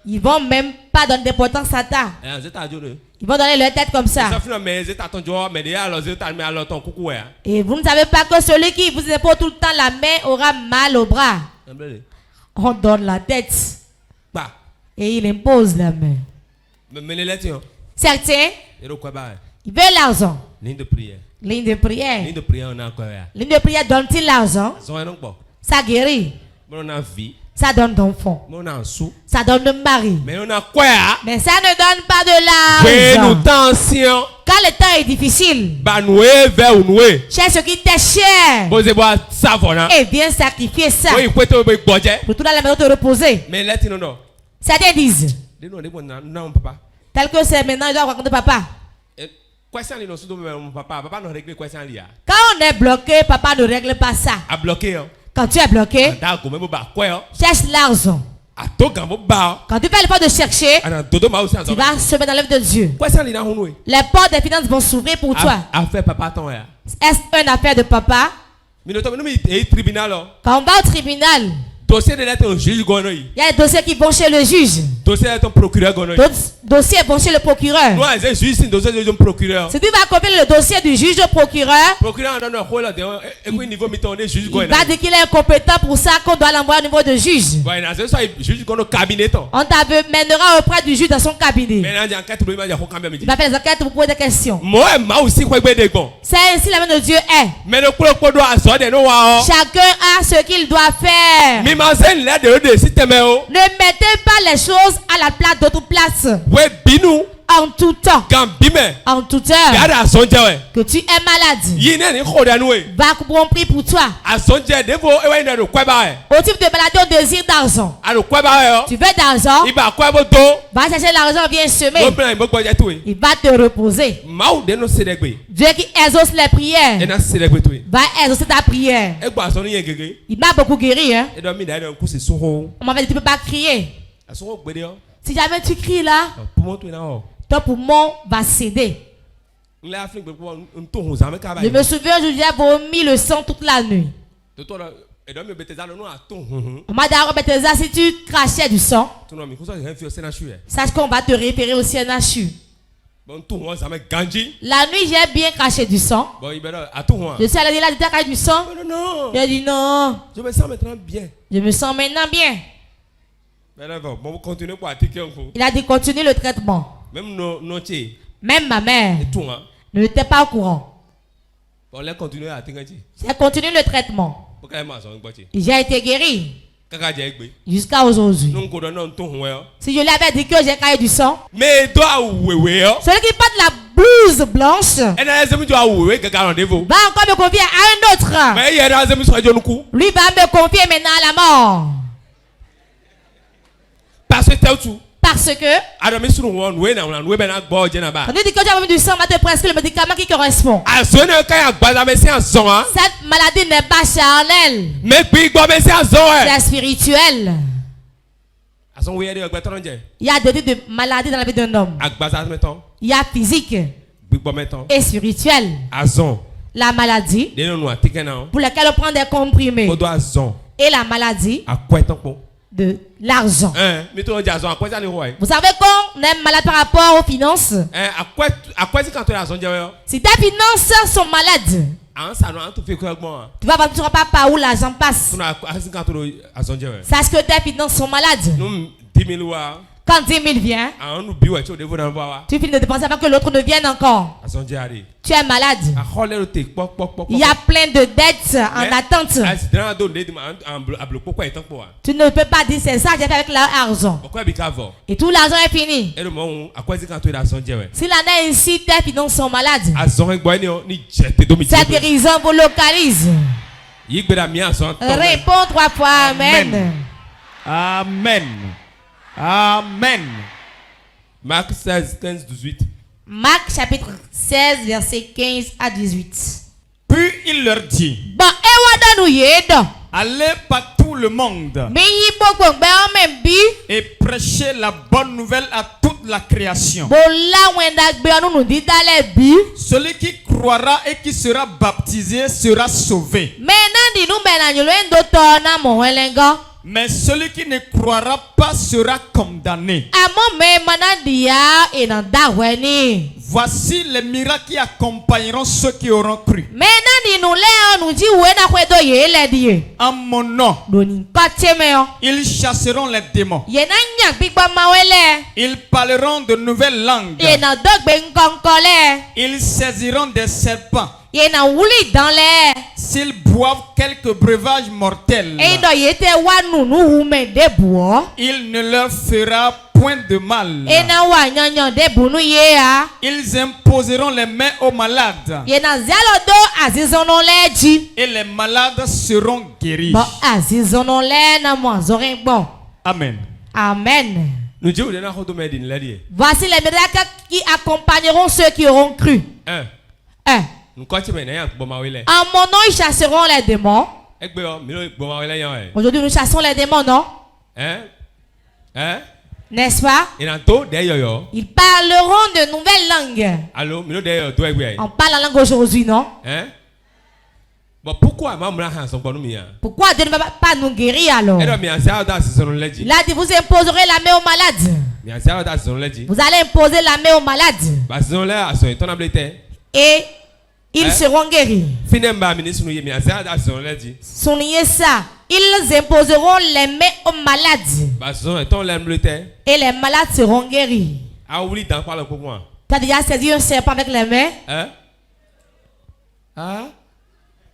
S2: Ils vont même pas donner d'importance à ça. Ils vont donner leur tête comme ça. Et vous ne savez pas que celui qui vous épaule tout le temps la main aura mal au bras. On donne la tête. Et il impose la main. Certains, ils veulent l'argent. Ligne de prière. Ligne de prière donne-t-il l'argent? Ça guérit. Ça donne d'enfants. Ça donne de mari. Mais ça ne donne pas de l'argent. Quand le temps est difficile, cherche ce qui t'est cher. Et viens sacrifier ça. Pour tout dans la maison te reposer. Certains disent, tel que c'est maintenant, il doit raconter papa. Quand on est bloqué, papa ne règle pas ça. Quand tu es bloqué, cherche l'argent. Quand tu fais l'effort de chercher, tu vas se mettre dans l'œuvre de Dieu. Les portes des finances vont s'ouvrir pour toi. Est-ce une affaire de papa? Quand on va au tribunal, il y a des dossiers qui vont chez le juge. Dossiers vont chez le procureur. Si tu vas copier le dossier du juge au procureur, il va dire qu'il est incompétent pour ça, qu'on doit l'envoyer au niveau de juge. On t'amènera auprès du juge dans son cabinet. Il va faire des enquêtes pour poser des questions. C'est ainsi la main de Dieu est. Chacun a ce qu'il doit faire. Ne mettez pas les choses à la place d'autres places. En tout temps. En toute heure. Que tu es malade. Va qu'on prie pour toi. Au type de maladie, on désire d'argent. Tu veux d'argent? Va chercher l'argent, viens semer. Il va te reposer. Dieu qui exauce les prières va exaucer ta prière. Il m'a beaucoup guéri. Hein? On m'avait dit tu ne peux pas crier. Si jamais tu cries là, ton poumon va céder. Je me souviens, je lui ai vomi le sang toute la nuit. On m'a dit à Bethesda, si tu crachais du sang, sache qu'on va te référer au CNHU. La nuit, j'ai bien craché du sang. Je suis allé là, tu as craché du sang.
S3: Non.
S2: J'ai dit non.
S3: Je me sens maintenant bien.
S2: Je me sens maintenant bien. Il a dit continue le traitement. Même ma mère n'était pas au courant. J'ai continué le traitement. J'ai été guéri. Jusqu'à aujourd'hui. Si je lui avais dit que j'ai caillé du sang, celui qui porte la blouse blanche va encore me confier à un autre. Lui va me confier maintenant à la mort. Parce que quand tu dis que tu as besoin du sang, on va te prescrire le médicament qui correspond. Cette maladie n'est pas charnelle. C'est spirituel. Il y a deux types de maladies dans la vie d'un homme. Il y a physique et spirituel. La maladie pour laquelle on prend des comprimés. Et la maladie de l'argent. Vous savez qu'on est malade par rapport aux finances. Si tes finances sont malades, tu vas ne sauras pas par où l'argent passe. Sache que tes finances sont malades. Quand 10 000 vient, tu finis de dépenser avant que l'autre ne vienne encore. Tu es malade. Il y a plein de dettes en attente. Tu ne peux pas dire c'est ça que j'ai fait avec l'argent. Et tout l'argent est fini. Si l'année ici, tes finances sont malades, cette guérison vous localise. Réponds 3 fois Amen.
S4: Amen. Amen.
S3: Marc 16, 15, 18.
S2: Marc chapitre 16, verset 15 à 18.
S4: Puis il leur dit, allez par tout le monde et prêchez la bonne nouvelle à toute la création. Celui qui croira et qui sera baptisé sera sauvé. Mais celui qui ne croira pas sera condamné. Voici les miracles qui accompagneront ceux qui auront cru. En mon nom, ils chasseront les démons. Ils parleront de nouvelles langues. Ils saisiront des serpents. S'ils boivent quelques breuvages mortels, il ne leur fera point de mal. Ils imposeront les mains aux malades et les malades seront guéris. Amen.
S2: Amen. Voici les miracles qui accompagneront ceux qui auront cru. 1. En mon nom, ils chasseront les démons. Aujourd'hui, nous chassons les démons, non? N'est-ce pas? Ils parleront de nouvelles langues. On parle la langue aujourd'hui, non?
S3: Pourquoi
S2: Dieu ne va pas nous guérir alors? Là, dit, vous imposerez la main aux malades. Vous allez imposer la main aux malades. Et ils seront guéris. Soulignez ça. Ils imposeront les mains aux malades. Et les malades seront guéris. Tu as déjà saisi un serpent avec les mains?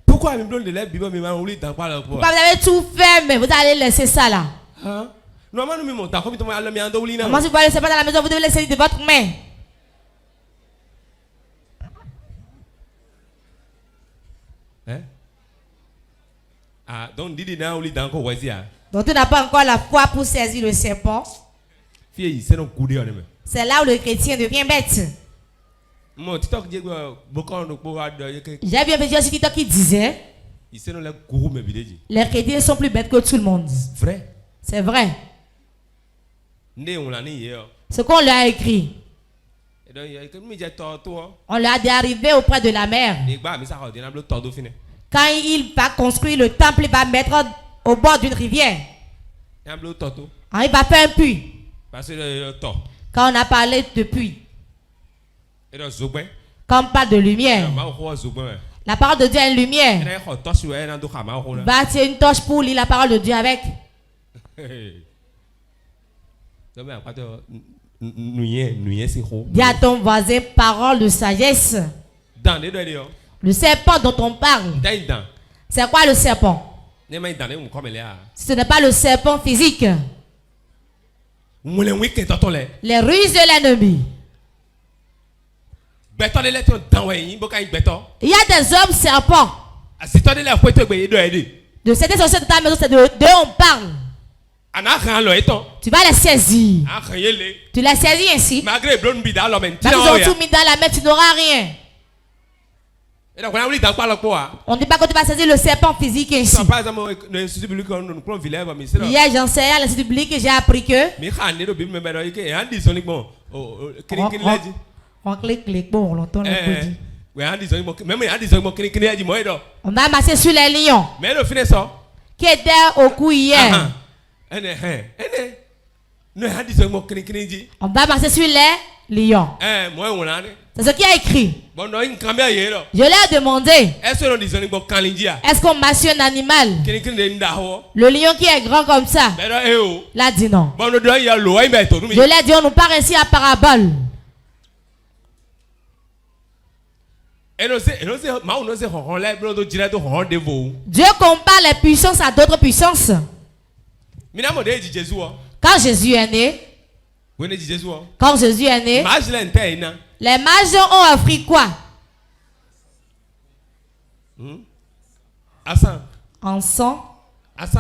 S3: Pourquoi vous
S2: avez tout fait, mais vous allez laisser ça là?
S3: Moi, si
S2: vous allez laisser pas dans la maison, vous devez laisser de votre main.
S3: Donc tu
S2: n'as pas encore la foi pour saisir le serpent. C'est là où le chrétien devient bête. J'ai bien vu sur TikTok qui disait les chrétiens sont plus bêtes que tout le monde. C'est vrai. Ce qu'on lui a écrit, on lui a dit arriver auprès de la mer. Quand il va construire le temple, il va mettre au bord d'une rivière. Il va faire un puits. Quand on a parlé de puits, Quand on parle de lumière, la parole de Dieu est une lumière. Bâtir une torche pour lire la parole de Dieu avec. Dis à ton voisin parole de sagesse. Le serpent dont on parle. C'est quoi le serpent? Ce n'est pas le serpent physique. Les ruses de l'ennemi. Il y a des hommes serpents. De cette société de ta maison, c'est de on parle. Tu vas les saisir. Tu les saisis ainsi. Malgré qu'ils ont tout mis dans la main, tu n'auras rien. On ne dit pas que tu vas saisir le serpent physique ainsi. Hier, j'enseignais à l'Institut biblique et j'ai appris que on a massé sur les lions qui étaient au cou hier. On va passer sur les lions. C'est ce qui a écrit. Je leur ai demandé, est-ce qu'on masse un animal? Le lion qui est grand comme ça. Il a dit non. Je leur ai dit, on nous parle ainsi à parabole. Dieu compare les puissances à d'autres puissances. Quand Jésus est né, les mages ont offert quoi? Encens. Ils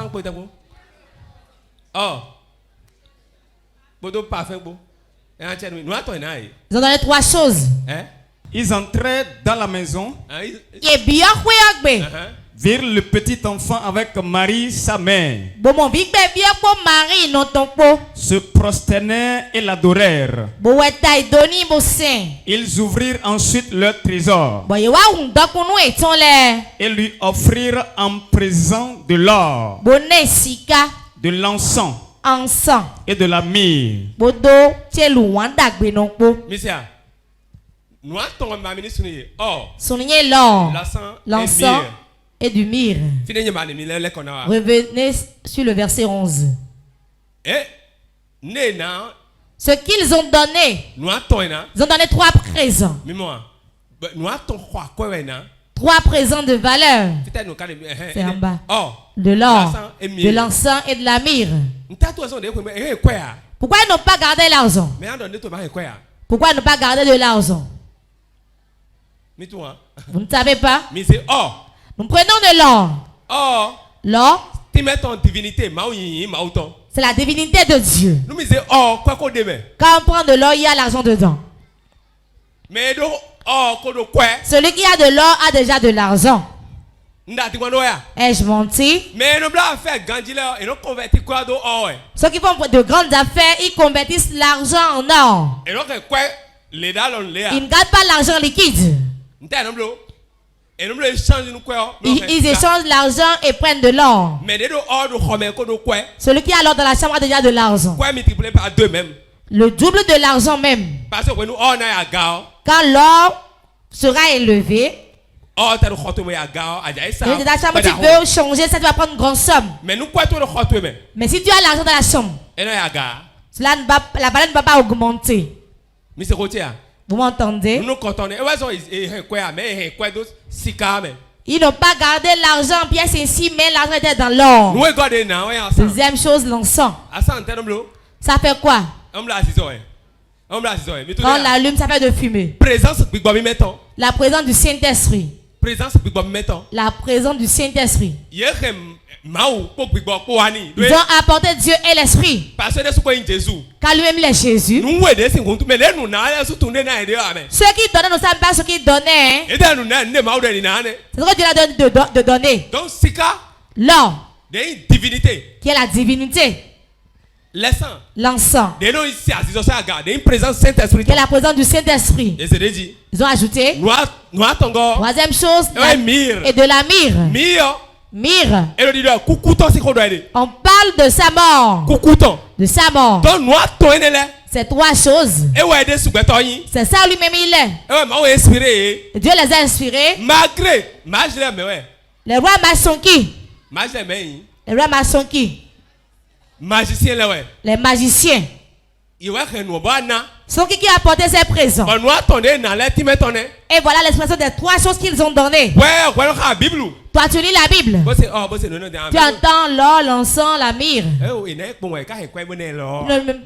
S2: ont donné 3 choses.
S4: Ils entraient dans la maison, virent le petit enfant avec Marie, sa mère, se prosternèrent et l'adorèrent. Ils ouvrirent ensuite leur trésor et lui offrirent en présent de l'or, de l'encens et de la myrrhe.
S2: Soulignez l'or, l'encens et du myrrhe. Revenez sur le verset 11. Ce qu'ils ont donné, ils ont donné 3 présents. 3 présents de valeur. C'est en bas. De l'or, de l'encens et de la myrrhe. Pourquoi ils n'ont pas gardé l'argent? Pourquoi ne pas garder de l'argent? Vous ne savez pas? Nous prenons de l'or. L'or, c'est la divinité de Dieu. Quand on prend de l'or, il y a l'argent dedans. Celui qui a de l'or a déjà de l'argent. Ai-je menti? Ceux qui font de grandes affaires, ils convertissent l'argent en or. Ils ne gardent pas l'argent liquide. Ils échangent l'argent et prennent de l'or. Celui qui a l'or dans la chambre a déjà de l'argent. Le double de l'argent même. Quand l'or sera élevé, et dans la chambre tu veux changer, ça va prendre une grande somme. Mais si tu as l'argent dans la chambre, la valeur ne va pas augmenter. Vous m'entendez? Ils n'ont pas gardé l'argent en pièces ici, mais l'argent était dans l'or. Deuxième chose, l'encens. Ça fait quoi? Quand on l'allume, ça fait de fumée. La présence du Saint-Esprit. La présence du Saint-Esprit. Ils ont apporté Dieu et l'Esprit. Car lui-même il est Jésus. Ceux qui donnaient ne savent pas ce qu'ils donnaient. C'est ce que Dieu a donné de donner. L'or, qui est la divinité. L'encens, qui est la présence du Saint-Esprit. Ils ont ajouté. Troisième chose, et de la myrrhe. Myrrhe. On parle de sa mort. De sa mort. Ces trois choses. C'est ça lui-même il est. Dieu les a inspirés.
S3: Malgré.
S2: Les rois mages sont qui? Les rois mages sont qui? Les magiciens. Sont qui a apporté ces présents. Et voilà l'expression des trois choses qu'ils ont données. Toi tu lis la Bible. Tu entends l'or, l'encens, la myrrhe. Ils ne m'ont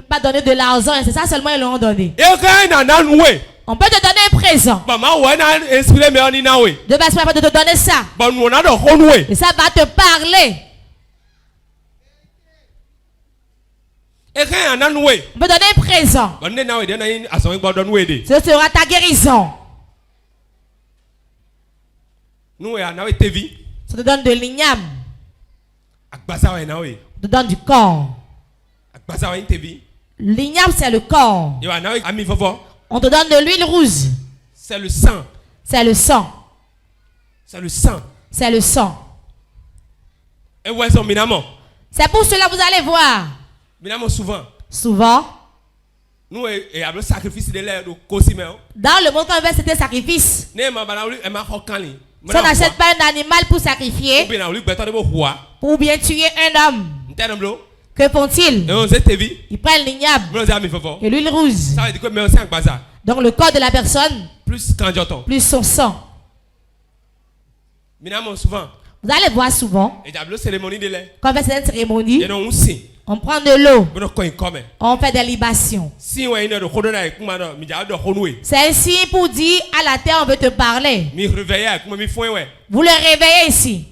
S2: pas donné de l'argent, c'est ça seulement ils l'ont donné. On peut te donner un présent. Dieu va se permettre de te donner ça. Et ça va te parler. On peut donner un présent. Ce sera ta guérison. Ça te donne de l'igname. Ça te donne du corps. L'igname c'est le corps. On te donne de l'huile rouge.
S3: C'est le sang.
S2: C'est le sang.
S3: C'est le sang.
S2: C'est le sang. C'est pour cela que vous allez voir. Souvent. Dans le monde quand on veut c'était sacrifice. Si on n'achète pas un animal pour sacrifier. Ou bien tuer un homme. Que font-ils? Ils prennent l'igname et l'huile rouge. Donc le corps de la personne plus son sang. Vous allez voir souvent. Quand on fait cette cérémonie. On prend de l'eau. On fait des libations. C'est un signe pour dire à la terre on veut te parler. Vous le réveillez ici.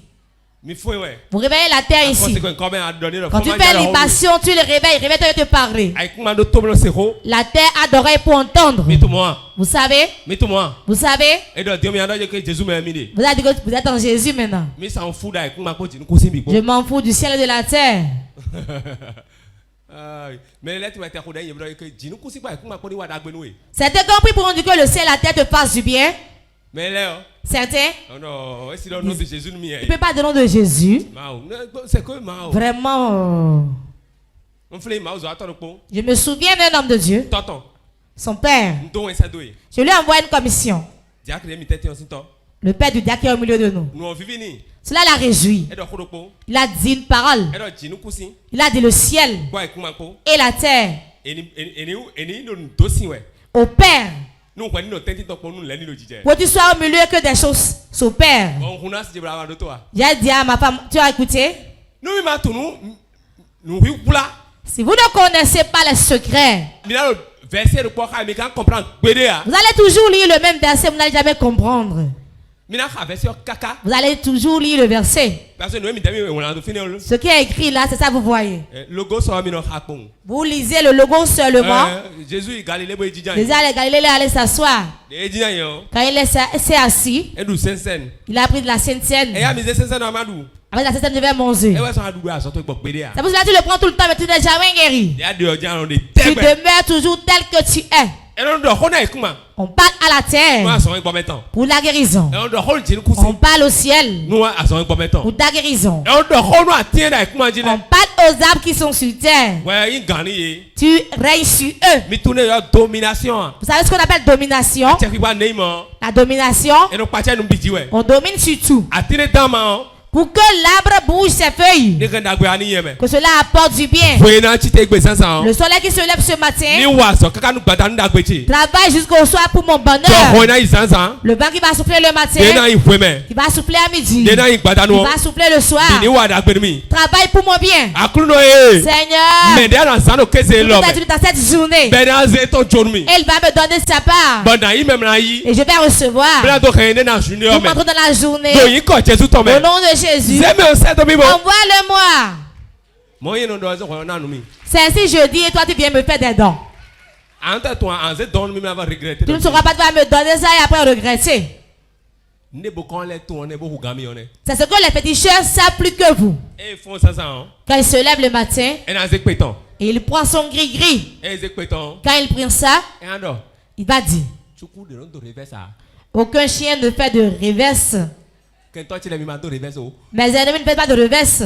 S2: Vous réveillez la terre ici. Quand tu fais libation, tu le réveilles. Réveille, te parler. La terre a d'oreilles pour entendre. Vous savez? Vous savez? Vous avez dit que vous êtes en Jésus maintenant. Je m'en fous du ciel et de la terre. Certains compris pourront dire que le ciel et la terre te fassent du bien. Certains. Il ne peut pas de nom de Jésus. Vraiment. Je me souviens d'un homme de Dieu. Son père. Je lui envoie une commission. Le père du diacre est au milieu de nous. Cela l'a réjoui. Il a dit une parole. Il a dit le ciel et la terre. Au père. Pour que tu sois au milieu que des choses s'opèrent. J'ai dit à ma femme, tu as écouté? Si vous ne connaissez pas les secrets, vous allez toujours lire le même verset, vous n'allez jamais comprendre. Vous allez toujours lire le verset. Ce qui est écrit là, c'est ça que vous voyez. Vous lisez le logo seulement. Jésus allait Galilée, il allait s'asseoir. Quand il s'est assis, il a pris de la Sainte Seine. Avec la Sainte Seine, je vais manger. C'est pour ça que tu le prends tout le temps, mais tu n'es jamais guéri. Tu demeures toujours tel que tu es. On parle à la terre pour la guérison. On parle au ciel pour ta guérison. On parle aux arbres qui sont sur terre. Tu règnes sur eux. Vous savez ce qu'on appelle domination? La domination, on domine sur tout. Pour que l'arbre bouge ses feuilles. Que cela apporte du bien. Le soleil qui se lève ce matin travaille jusqu'au soir pour mon bonheur. Le vent qui va souffler le matin, qui va souffler à midi, qui va souffler le soir, travaille pour mon bien. Seigneur, dans cette journée, il va me donner sa part. Et je vais recevoir. Pour m'entrer dans la journée. Au nom de Jésus, envoie-le-moi. C'est ainsi je dis et toi tu viens me faire des dons. Tu ne sauras pas, tu vas me donner ça et après regretter. C'est ce que les féticheurs savent plus que vous. Quand il se lève le matin et il prend son gris-gris, quand il prend ça, il va dire: aucun chien ne fait de reverse. Mes ennemis ne font pas de reverse.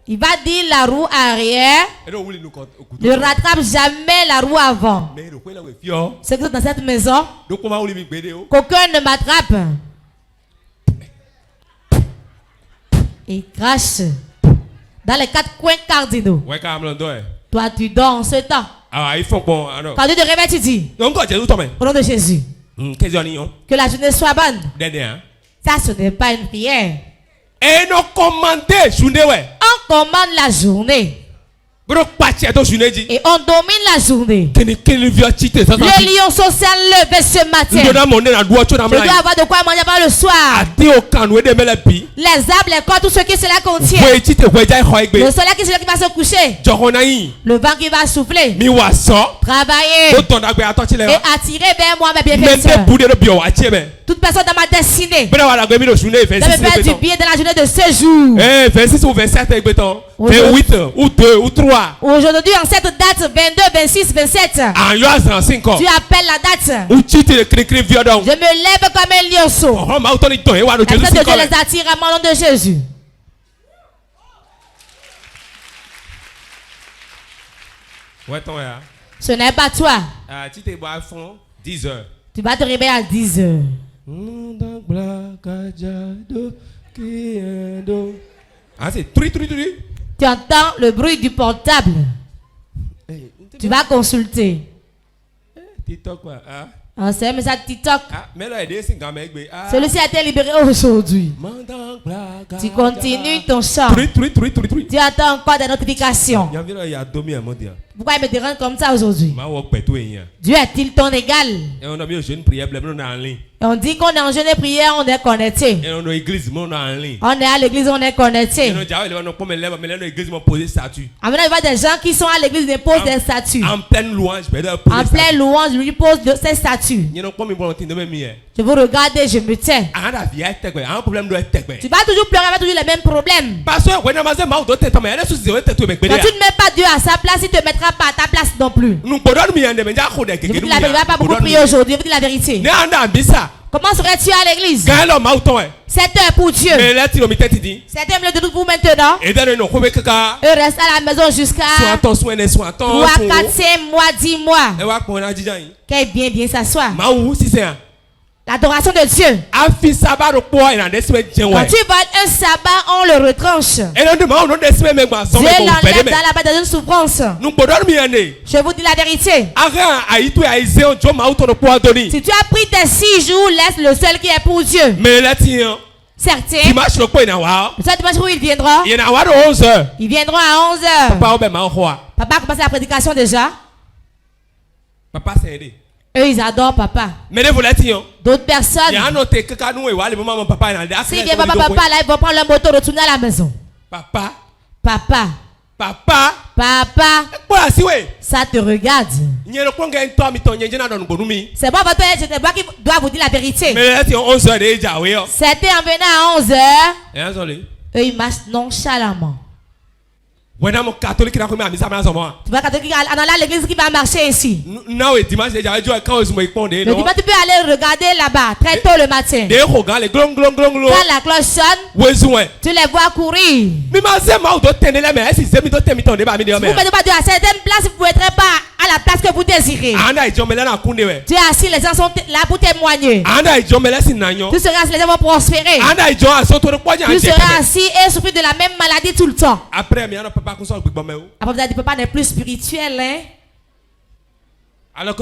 S2: Il va dire la roue arrière ne rattrape jamais la roue avant. C'est que dans cette maison, qu'aucun ne m'attrape. Il crache dans les 4 coins cardinaux. Toi, tu dors en ce temps. Quand tu te réveilles, tu dis au nom de Jésus, que la journée soit bonne. Ça, ce n'est pas une prière. On commande la journée. Et on domine la journée. Le lion social levé ce matin. Je dois avoir de quoi manger avant le soir. Les arbres, les corps, tout ce qui cela contient. Le soleil qui va se coucher. Le vent qui va souffler. Travailler. Et attirer vers moi mes bienfaiteurs. Toute personne dans ma destinée. Je vais faire du bien dans la journée de ce jour.
S3: 26 ou 27 28 ou 2 ou 3.
S2: Aujourd'hui, en cette date, 22, 26, 27. Tu appelles la date. Je me lève comme un lionceau. La tête de Dieu les attire à mon nom de Jésus. Ce n'est pas toi. Tu vas te réveiller à 10 heures.
S3: C'est tri.
S2: Tu entends le bruit du portable. Tu vas consulter.
S3: TikTok quoi?
S2: C'est un message TikTok. Celui-ci a été libéré aujourd'hui. Tu continues ton chant. Tu attends encore des notifications. Pourquoi il me dérange comme ça aujourd'hui? Dieu est-il ton égal? On dit qu'on est en jeûne et prière, on est connecté. On est à l'église, on est connecté. Maintenant, il y a des gens qui sont à l'église, ils posent des statues. En pleine louange, je lui pose ces statues. Je vous regarde et je me tais. Tu vas toujours pleurer avec toujours les mêmes problèmes. Quand tu ne mets pas Dieu à sa place, il ne te mettra pas à ta place non plus. Je vous dis la vérité, il ne va pas beaucoup prier aujourd'hui, je vous dis la vérité. Comment serais-tu à l'église? 7 heures pour Dieu. 7 heures de vous maintenant. Eux restent à la maison jusqu'à 3, 4, 5 mois, 10 mois. Qu'elle bien s'asseoir. L'adoration de Dieu. Quand tu voles un sabbat, on le retranche. Dieu l'enlève dans la bas de une souffrance. Je vous dis la vérité. Si tu as pris tes 6 jours, laisse le seul qui est pour Dieu. Certains. Le seul dimanche où il viendra. Ils viendront à 11h. Papa a commencé la prédication déjà.
S3: Papa s'est aidé.
S2: Eux, ils adorent papa. D'autres personnes. Si vient papa là, ils vont prendre leur moto, retourner à la maison. Papa. Ça te regarde. C'est bon, votre père, je dois vous dire la vérité. C'était en venant à 11h. Eux, ils marchent nonchalamment. Tu vois catholique à l'église qui va marcher ici. Le dimanche tu peux aller regarder là-bas très tôt le matin. Quand la cloche sonne, tu les vois courir. Vous ne mettez pas à certaines places, vous ne serez pas à la place que vous désirez. Tu es assis, les gens sont là pour témoigner. Tu seras assis, les gens vont prospérer. Tu seras assis et souffrir de la même maladie tout le temps. Après, vous avez dit papa n'est plus spirituel, hein? Alors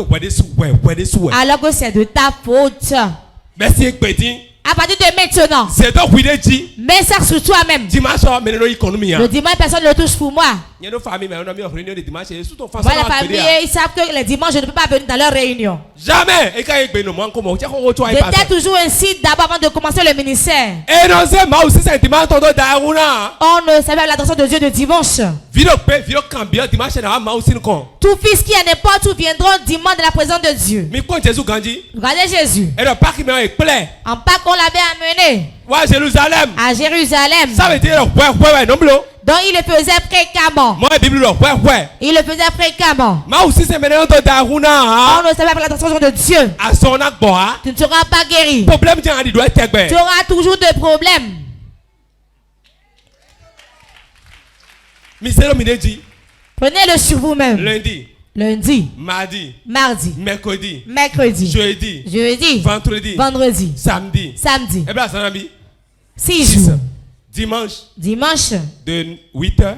S2: que c'est de ta faute. À partir de maintenant, mets ça sur toi-même. Le dimanche, personne ne le touche pour moi. Voilà, la famille, ils savent que les dimanches, je ne peux pas venir dans leur réunion. Jamais. J'étais toujours ainsi d'abord avant de commencer le ministère. On ne savait pas l'attention de Dieu de dimanche. Tout fils qui est n'importe où viendront dimanche de la présence de Dieu. Regardez Jésus. En Pâques, on l'avait amené.
S3: À Jérusalem.
S2: À Jérusalem.
S3: Ça veut dire
S2: donc il le faisait fréquemment. Il le faisait fréquemment. On ne sait pas la transformation de Dieu. Tu ne seras pas guéri. Tu auras toujours des problèmes. Prenez-le sur vous-même. Lundi, mardi, mercredi, jeudi, vendredi, samedi. 6 jours. Dimanche.
S3: De 8h.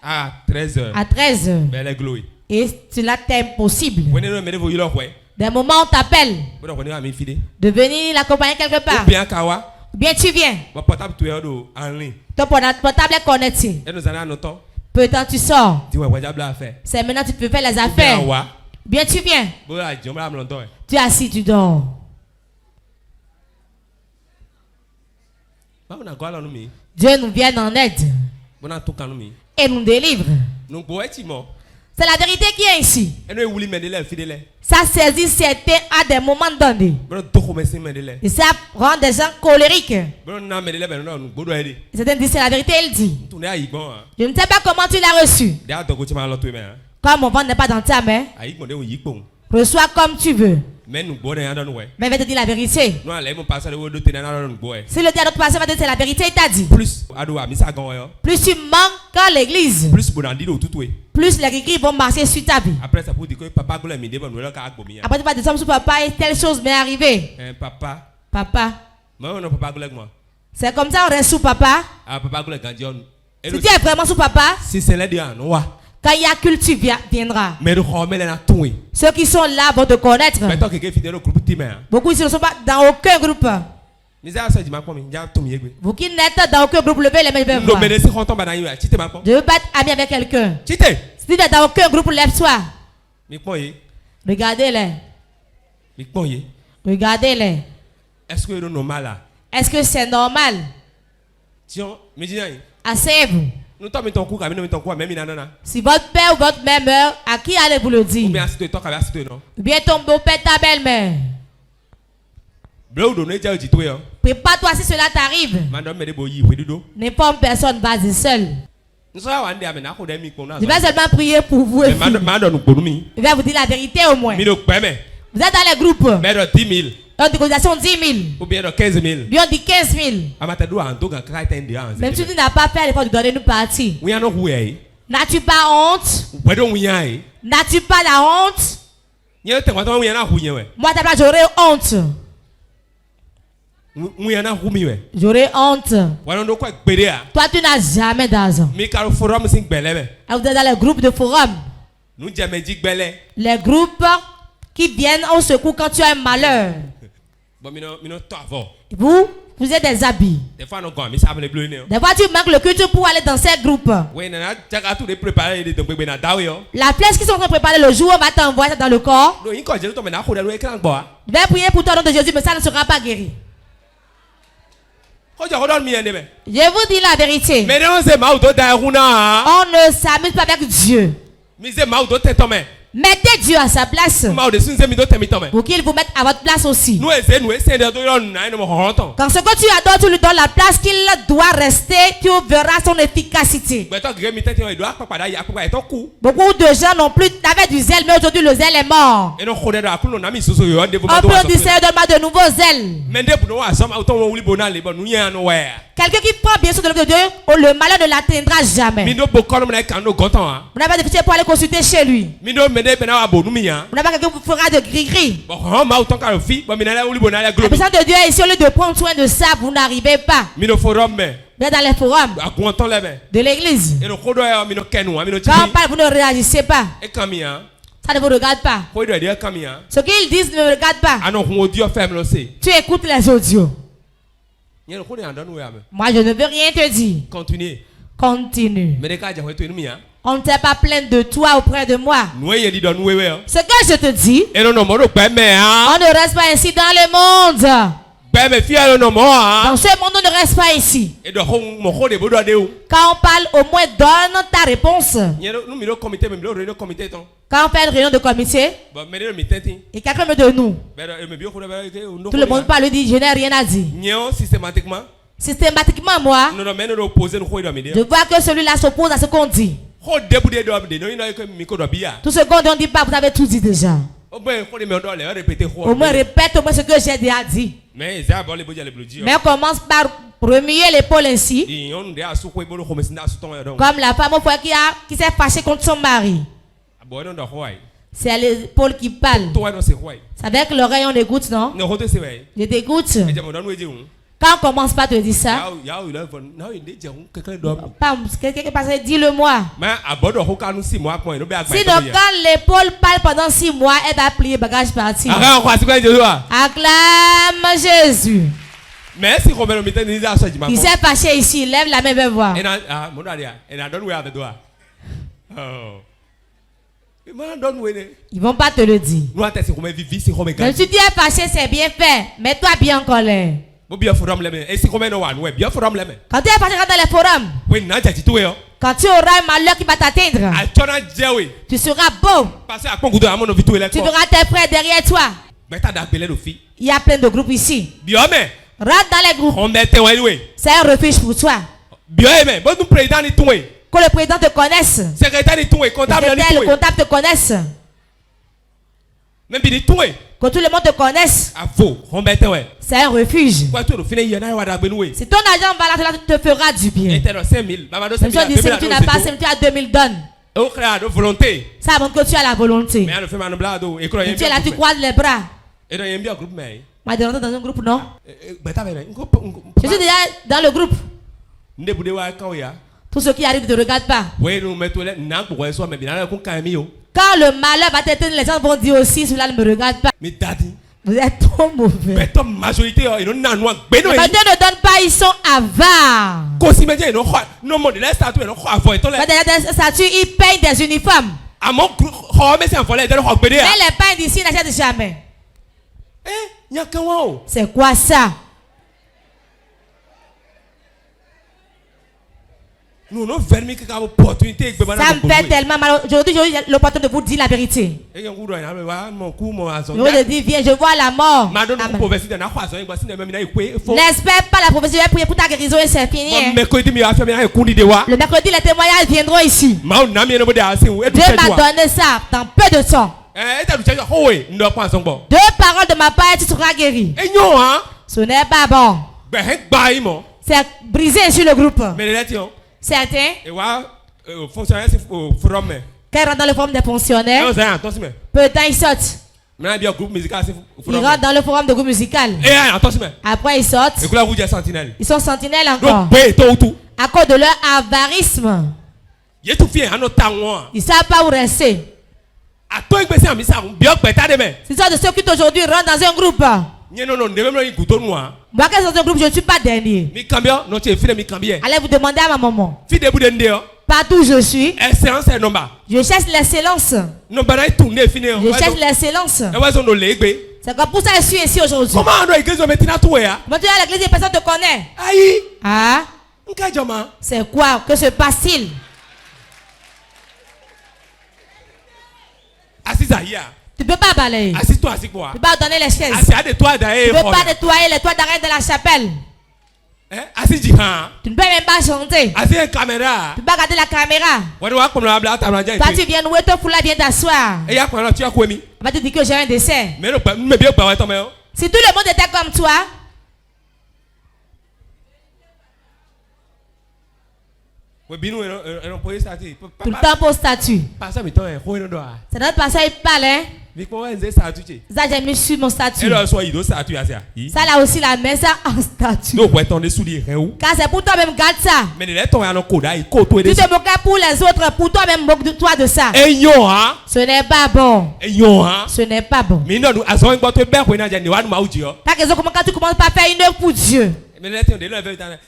S3: À 13h.
S2: Et cela t'est impossible. D'un moment on t'appelle de venir l'accompagner quelque part. Bien tu viens. Ton portable est connecté. Peut-être tu sors. C'est maintenant que tu peux faire les affaires. Bien tu viens. Tu es assis, tu dors. Dieu nous vient en aide et nous délivre. C'est la vérité qui est ici. Ça saisit certains à des moments donnés. Et ça rend des gens colériques. Certains disent c'est la vérité, il dit. Je ne sais pas comment tu l'as reçu. Comme mon ventre n'est pas dans ta main, reçois comme tu veux. Mais je vais te dire la vérité. Si le dit à notre pasteur va te dire c'est la vérité, il t'a dit. Plus tu manques à l'église, plus les gris vont marcher sur ta vie. Après tu vas descendre sur papa et telle chose m'est arrivée. Papa. C'est comme ça on reste sous papa. Si tu es vraiment sous papa, quand il y a culte, tu viendras. Ceux qui sont là vont te connaître. Beaucoup ici ne sont pas dans aucun groupe. Vous qui n'êtes dans aucun groupe, levez les mains. Je veux pas être ami avec quelqu'un. Si tu es dans aucun groupe, lève-toi. Regardez-les. Regardez-les. Est-ce que c'est normal? Asseyez-vous. Si votre père ou votre mère meurt, à qui allez-vous le dire? Ou bien ton beau-père, ta belle-mère. Prépare-toi si cela t'arrive. N'importe personne vas-y seul. Je vais seulement prier pour vous. Je vais vous dire la vérité au moins. Vous êtes dans les groupes. Dans des cotisations 10 000. Ou bien 15 000. Bien dit 15 000. Même si tu n'as pas fait l'effort de donner une partie. N'as-tu pas honte? N'as-tu pas la honte? Moi, j'aurais honte. J'aurais honte. Toi, tu n'as jamais d'argent. Vous êtes dans les groupes de forum. Les groupes qui viennent au secours quand tu as un malheur. Vous êtes des habits. Des fois, tu manques le culte pour aller dans ces groupes. La flèche qui sont en train de préparer le jour, on va t'envoyer dans le corps. Je vais prier pour toi au nom de Jésus, mais ça ne sera pas guéri. Je vous dis la vérité. On ne s'amuse pas avec Dieu. Mettez Dieu à sa place pour qu'il vous mette à votre place aussi. Quand ce que tu adores, tu lui donnes la place qu'il doit rester, tu verras son efficacité. Beaucoup de gens n'ont plus avec du zèle, mais aujourd'hui le zèle est mort. On peut dire Seigneur, donne-moi de nouveaux zèles. Quelqu'un qui prend bien sûr de l'œuvre de Dieu, le malheur ne l'atteindra jamais. Vous n'avez pas de fichier pour aller consulter chez lui. Vous n'avez pas quelqu'un qui vous fera de gris-gris. La puissance de Dieu est ici, au lieu de prendre soin de ça, vous n'arrivez pas. Vous êtes dans les forums de l'église. Quand on parle, vous ne réagissez pas. Ça ne vous regarde pas. Ce qu'ils disent ne me regarde pas. Tu écoutes les audios. Moi, je ne veux rien te dire. Continue. On ne t'est pas plaint de toi auprès de moi. Ce que je te dis, on ne reste pas ainsi dans le monde. Dans ce monde, on ne reste pas ici. Quand on parle, au moins donne ta réponse. Quand on fait une réunion de comité, et quelqu'un me de nous, tout le monde parle, dit je n'ai rien à dire. Systématiquement, moi, je vois que celui-là s'oppose à ce qu'on dit. Tout ce qu'on ne dit pas, vous avez tout dit déjà. Au moins répète au moins ce que j'ai déjà dit. Mais on commence par remuer l'épaule ainsi. Comme la femme au foyer qui s'est fâchée contre son mari. C'est l'épaule qui parle. C'est avec l'oreille on écoute, non? Je t'écoute. Quand on commence pas à te dire ça, quelqu'un passe, dis-le-moi. Sinon, quand l'épaule parle pendant 6 mois, elle va plier bagage parti. Acclame Jésus. Il s'est fâché ici, lève la main, viens voir. Ils vont pas te le dire. Même si tu es fâché, c'est bien fait. Mets-toi bien en colère. Quand tu es fâché dans les forums, quand tu auras un malheur qui va t'atteindre, tu seras beau. Tu verras tes frères derrière toi. Il y a plein de groupes ici. Rentre dans les groupes. C'est un refuge pour toi. Que le président te connaisse. Le comptable te connaisse. Que tout le monde te connaisse. C'est un refuge. Si ton argent va là, cela te fera du bien. Même si tu n'as pas, tu as 2000 donnes. Ça montre que tu as la volonté. Et tu es là, tu croises les bras. Moi, je rentre dans un groupe, non? Je suis déjà dans le groupe. Tous ceux qui arrivent ne te regardent pas. Quand le malheur va t'éteindre, les gens vont dire aussi, cela ne me regarde pas. Vous êtes trop mauvais. Les Dieu ne donne pas, ils sont avares. Derrière des statues, ils payent des uniformes. Mais les pains d'ici n'achètent jamais. C'est quoi ça? Ça me fait tellement mal. Aujourd'hui, j'ai l'opportunité de vous dire la vérité. Je vous dis, viens, je vois la mort. N'espère pas la prophétie, je vais prier pour ta guérison et c'est fini. Le mercredi, les témoignages viendront ici. Dieu m'a donné ça dans peu de temps. 2 paroles de ma part et tu seras guéri. Ce n'est pas bon. C'est brisé sur le groupe. Certains, quand ils rentrent dans le forum des fonctionnaires, peu de temps ils sortent. Ils rentrent dans le forum de groupe musical. Après ils sortent. Ils sont sentinelles encore. À cause de leur avarisme. Ils ne savent pas où rester. C'est ça de ceux qui aujourd'hui rentrent dans un groupe. Moi, quand je suis dans un groupe, je ne suis pas dernier. Allez vous demander à ma maman. Partout où je suis, je cherche l'excellence. Je cherche l'excellence. C'est comme pour ça que je suis ici aujourd'hui. Comment tu es à l'église et personne ne te connaît? Ah? C'est quoi? Que se passe-t-il? Tu ne peux pas balayer. Assis-toi, assis-toi. Tu ne peux pas donner les chaises. Tu ne peux pas nettoyer les toits d'arrêt de la chapelle. Tu ne peux même pas chanter. Tu ne peux pas regarder la caméra. Toi, tu viens louer ton foulard, viens t'asseoir. On va te dire que j'ai un dessert. Si tout le monde était comme toi, tout le temps pour statut. C'est notre pasteur, il parle, hein? Ça, j'ai mis sur mon statut. Ça, là aussi, la main, ça en statut. Car c'est pour toi-même, garde ça. Tu te moques pour les autres, pour toi-même, moque-toi de ça. Ce n'est pas bon. Ce n'est pas bon. Par exemple, quand tu commences par faire une œuvre pour Dieu,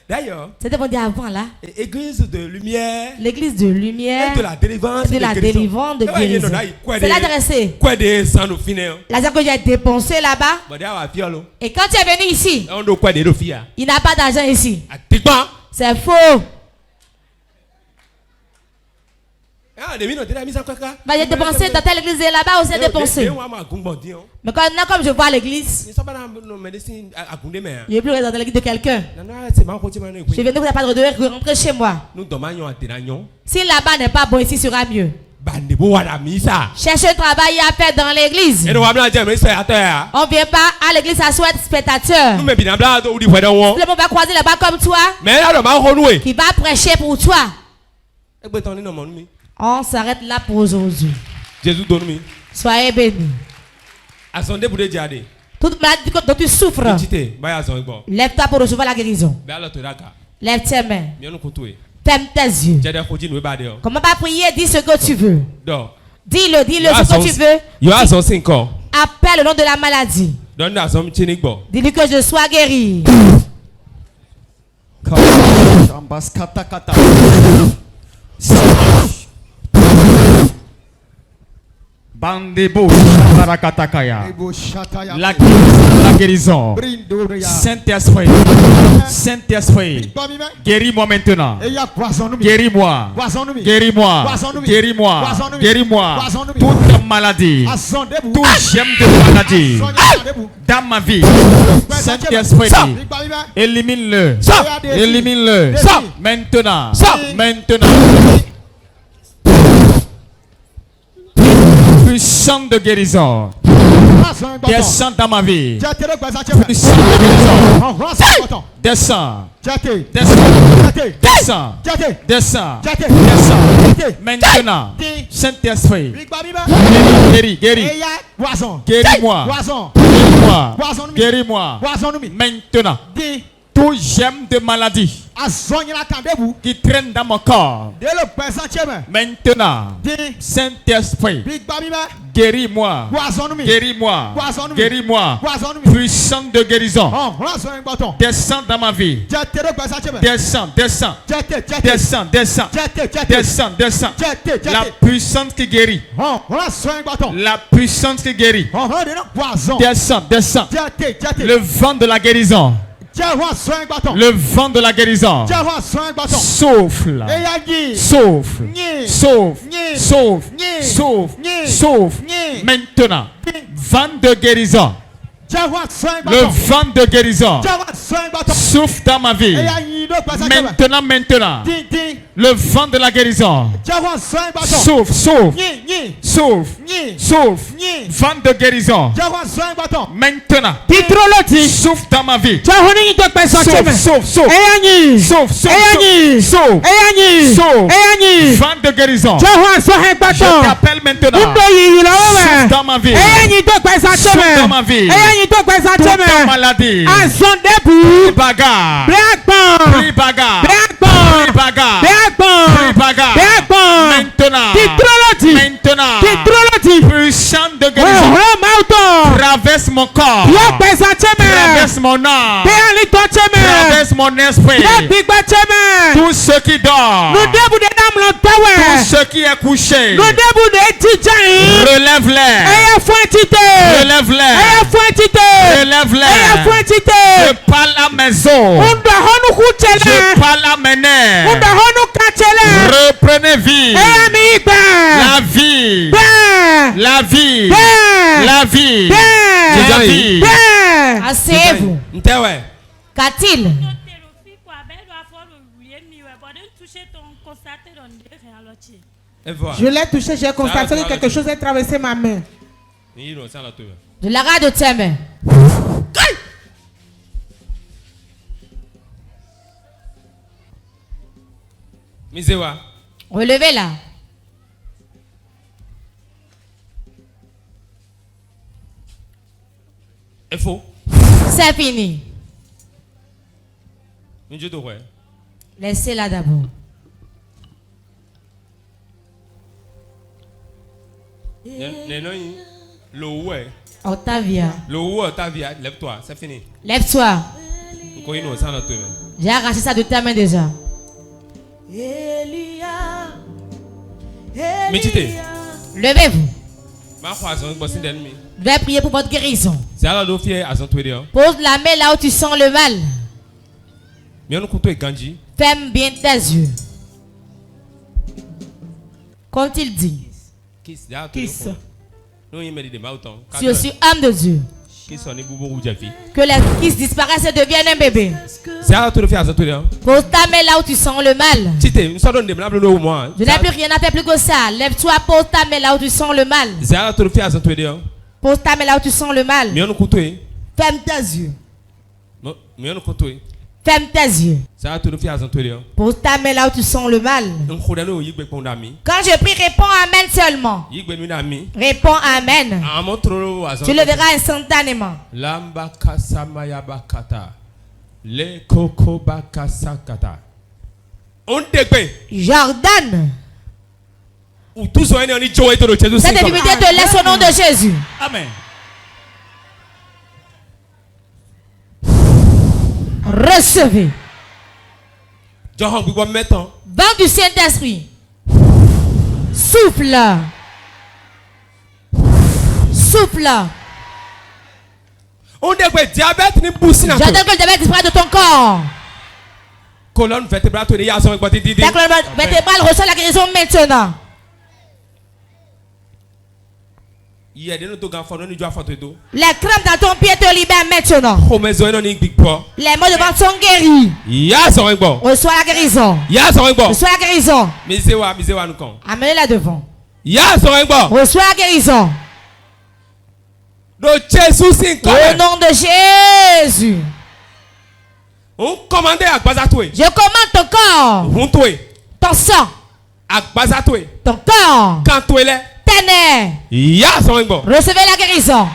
S3: D'ailleurs,
S2: c'était pour dire avant là.
S3: Église de lumière.
S2: L'église de lumière.
S3: Et de la délivrance.
S2: De la délivrance de guérison. C'est l'adressé. L'argent que j'ai dépensé là-bas. Et quand tu es venu ici, il n'a pas d'argent ici. C'est faux. Bah, j'ai dépensé dans telle église là-bas où j'ai dépensé. Mais quand, comme je vois l'église, je ne veux plus dans l'église de quelqu'un. Je viens de vous pas de rentrer chez moi. Si là-bas n'est pas bon, ici sera mieux. Cherchez un travail à faire dans l'église. On ne vient pas à l'église à soit spectateur. Le monde va croiser là-bas comme toi. Qui va prêcher pour toi. On s'arrête là pour aujourd'hui.
S3: Jésus donne-moi.
S2: Soyez bénis. Toute maladie dont tu souffres, lève-toi pour recevoir la guérison. Lève tes mains. Ferme tes yeux. Comment pas prier? Dis ce que tu veux. Dis-le ce que tu veux. Appelle le nom de la maladie. Dis-lui que je sois guéri.
S4: Bandebo Barakatakaya. La guérison. Saint-Esprit. Saint-Esprit. Guéris-moi maintenant. Guéris-moi. Guéris-moi. Guéris-moi. Guéris-moi. Toute maladie. Tout gemme de maladie. Dans ma vie. Saint-Esprit. Élimine-le. Élimine-le. Maintenant. Maintenant. Puissant de guérison. Descends dans ma vie. Puissant de guérison. Descends. Descends. Descends. Descends. Maintenant. Saint-Esprit. Guéris. Guéris. Guéris-moi. Guéris-moi. Guéris-moi. Maintenant. Tout gemme de maladie qui traîne dans mon corps. Maintenant, Saint-Esprit, guéris-moi. Guéris-moi. Guéris-moi. Puissant de guérison. Descends dans ma vie. Descends. Descends. Descends. Descends. Descends. Descends. La puissance qui guérit. La puissance qui guérit. Descends. Descends. Le vent de la guérison. Le vent de la guérison. Souffle. Souffle. Souffle. Souffle. Souffle. Souffle. Maintenant. Vent de guérison. Le vent de guérison. Souffle dans ma vie. Maintenant, maintenant. Le vent de la guérison. Souffle, souffle. Souffle. Souffle. Vent de guérison. Maintenant. Souffle dans ma vie. Souffle, souffle, souffle. Souffle, souffle, souffle. Vent de guérison. Je t'appelle maintenant. Souffle dans ma vie. Souffle dans ma vie. Toute ta maladie. Prie bagarre. Prie bagarre. Prie bagarre. Prie bagarre. Maintenant. Maintenant. Puissant de guérison. Traverse mon corps. Traverse mon âme. Traverse mon esprit. Tout ce qui dort. Tout ce qui est couché. Relève-les. Relève-les. Relève-les. Je parle à mes os. Je parle à mes nerfs. Reprenez vie. La vie. La vie. La vie. La vie.
S2: Asseyez-vous. Qu'a-t-il?
S5: Je l'ai touché, j'ai constaté que quelque chose a traversé ma main.
S2: De l'arrêt de tes mains. Relevez-la. C'est fini. Laissez-la d'abord. Octavia.
S3: Octavia, lève-toi, c'est fini.
S2: Lève-toi. J'ai arraché ça de ta main déjà. Levez-vous. Je vais prier pour votre guérison. Pose la main là où tu sens le mal. Ferme bien tes yeux. Comme il dit.
S5: Kiss.
S2: Si je suis homme de Dieu. Que les kisses disparaissent et deviennent un bébé. Pose ta main là où tu sens le mal. Je n'ai plus rien à faire plus que ça. Lève-toi, pose ta main là où tu sens le mal. Pose ta main là où tu sens le mal. Ferme tes yeux. Ferme tes yeux. Pose ta main là où tu sens le mal. Quand je prie, réponds Amen seulement. Réponds Amen. Tu le verras instantanément. Jordan. Cette divinité te laisse au nom de Jésus.
S3: Amen.
S2: Recevez. Vent du Saint-Esprit. Souffle. Souffle. J'entends que le diabète disparaît de ton corps.
S3: Colonne vertébrale,
S2: ta colonne vertébrale reçoit la guérison maintenant. Les crampes dans ton pied te libèrent maintenant. Les maux de ventre sont guéris. Reçois la guérison. Reçois la guérison. Amenez-la devant. Reçois la guérison. Au nom de Jésus. Je commande ton corps. Ton sang. Ton corps. Ténèbres. Recevez la guérison.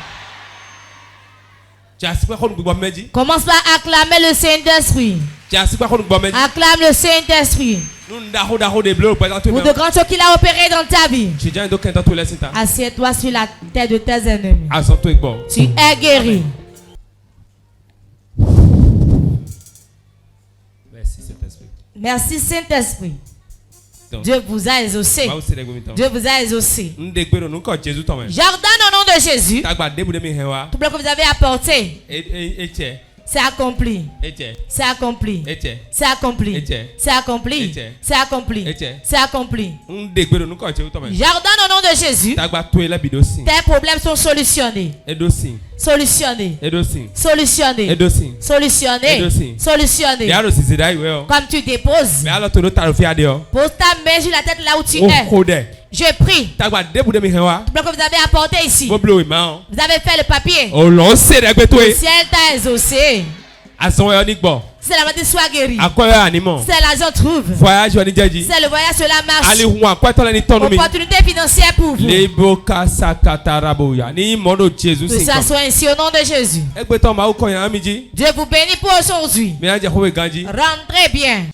S2: Commence par acclamer le Saint-Esprit. Acclame le Saint-Esprit. Pour de grandes choses qu'il a opérées dans ta vie. Assieds-toi sur la tête de tes ennemis. Tu es guéri. Merci Saint-Esprit. Dieu vous a exaucé. Dieu vous a exaucé. J'ordonne au nom de Jésus. Tout ce que vous avez apporté. C'est accompli. C'est accompli. C'est accompli. C'est accompli. C'est accompli. C'est accompli. J'ordonne au nom de Jésus. Tes problèmes sont solutionnés. Solutionnés. Solutionnés. Solutionnés. Solutionnés. Comme tu déposes. Pose ta main sur la tête là où tu es. Je prie. Tout ce que vous avez apporté ici. Vous avez fait le papier. Le ciel t'a exaucé. C'est la maladie soit guérie. C'est l'argent trouve. C'est le voyage sur la marche. Opportunité financière pour vous. Que ça soit ainsi au nom de Jésus. Dieu vous bénit pour aujourd'hui. Rentrez bien.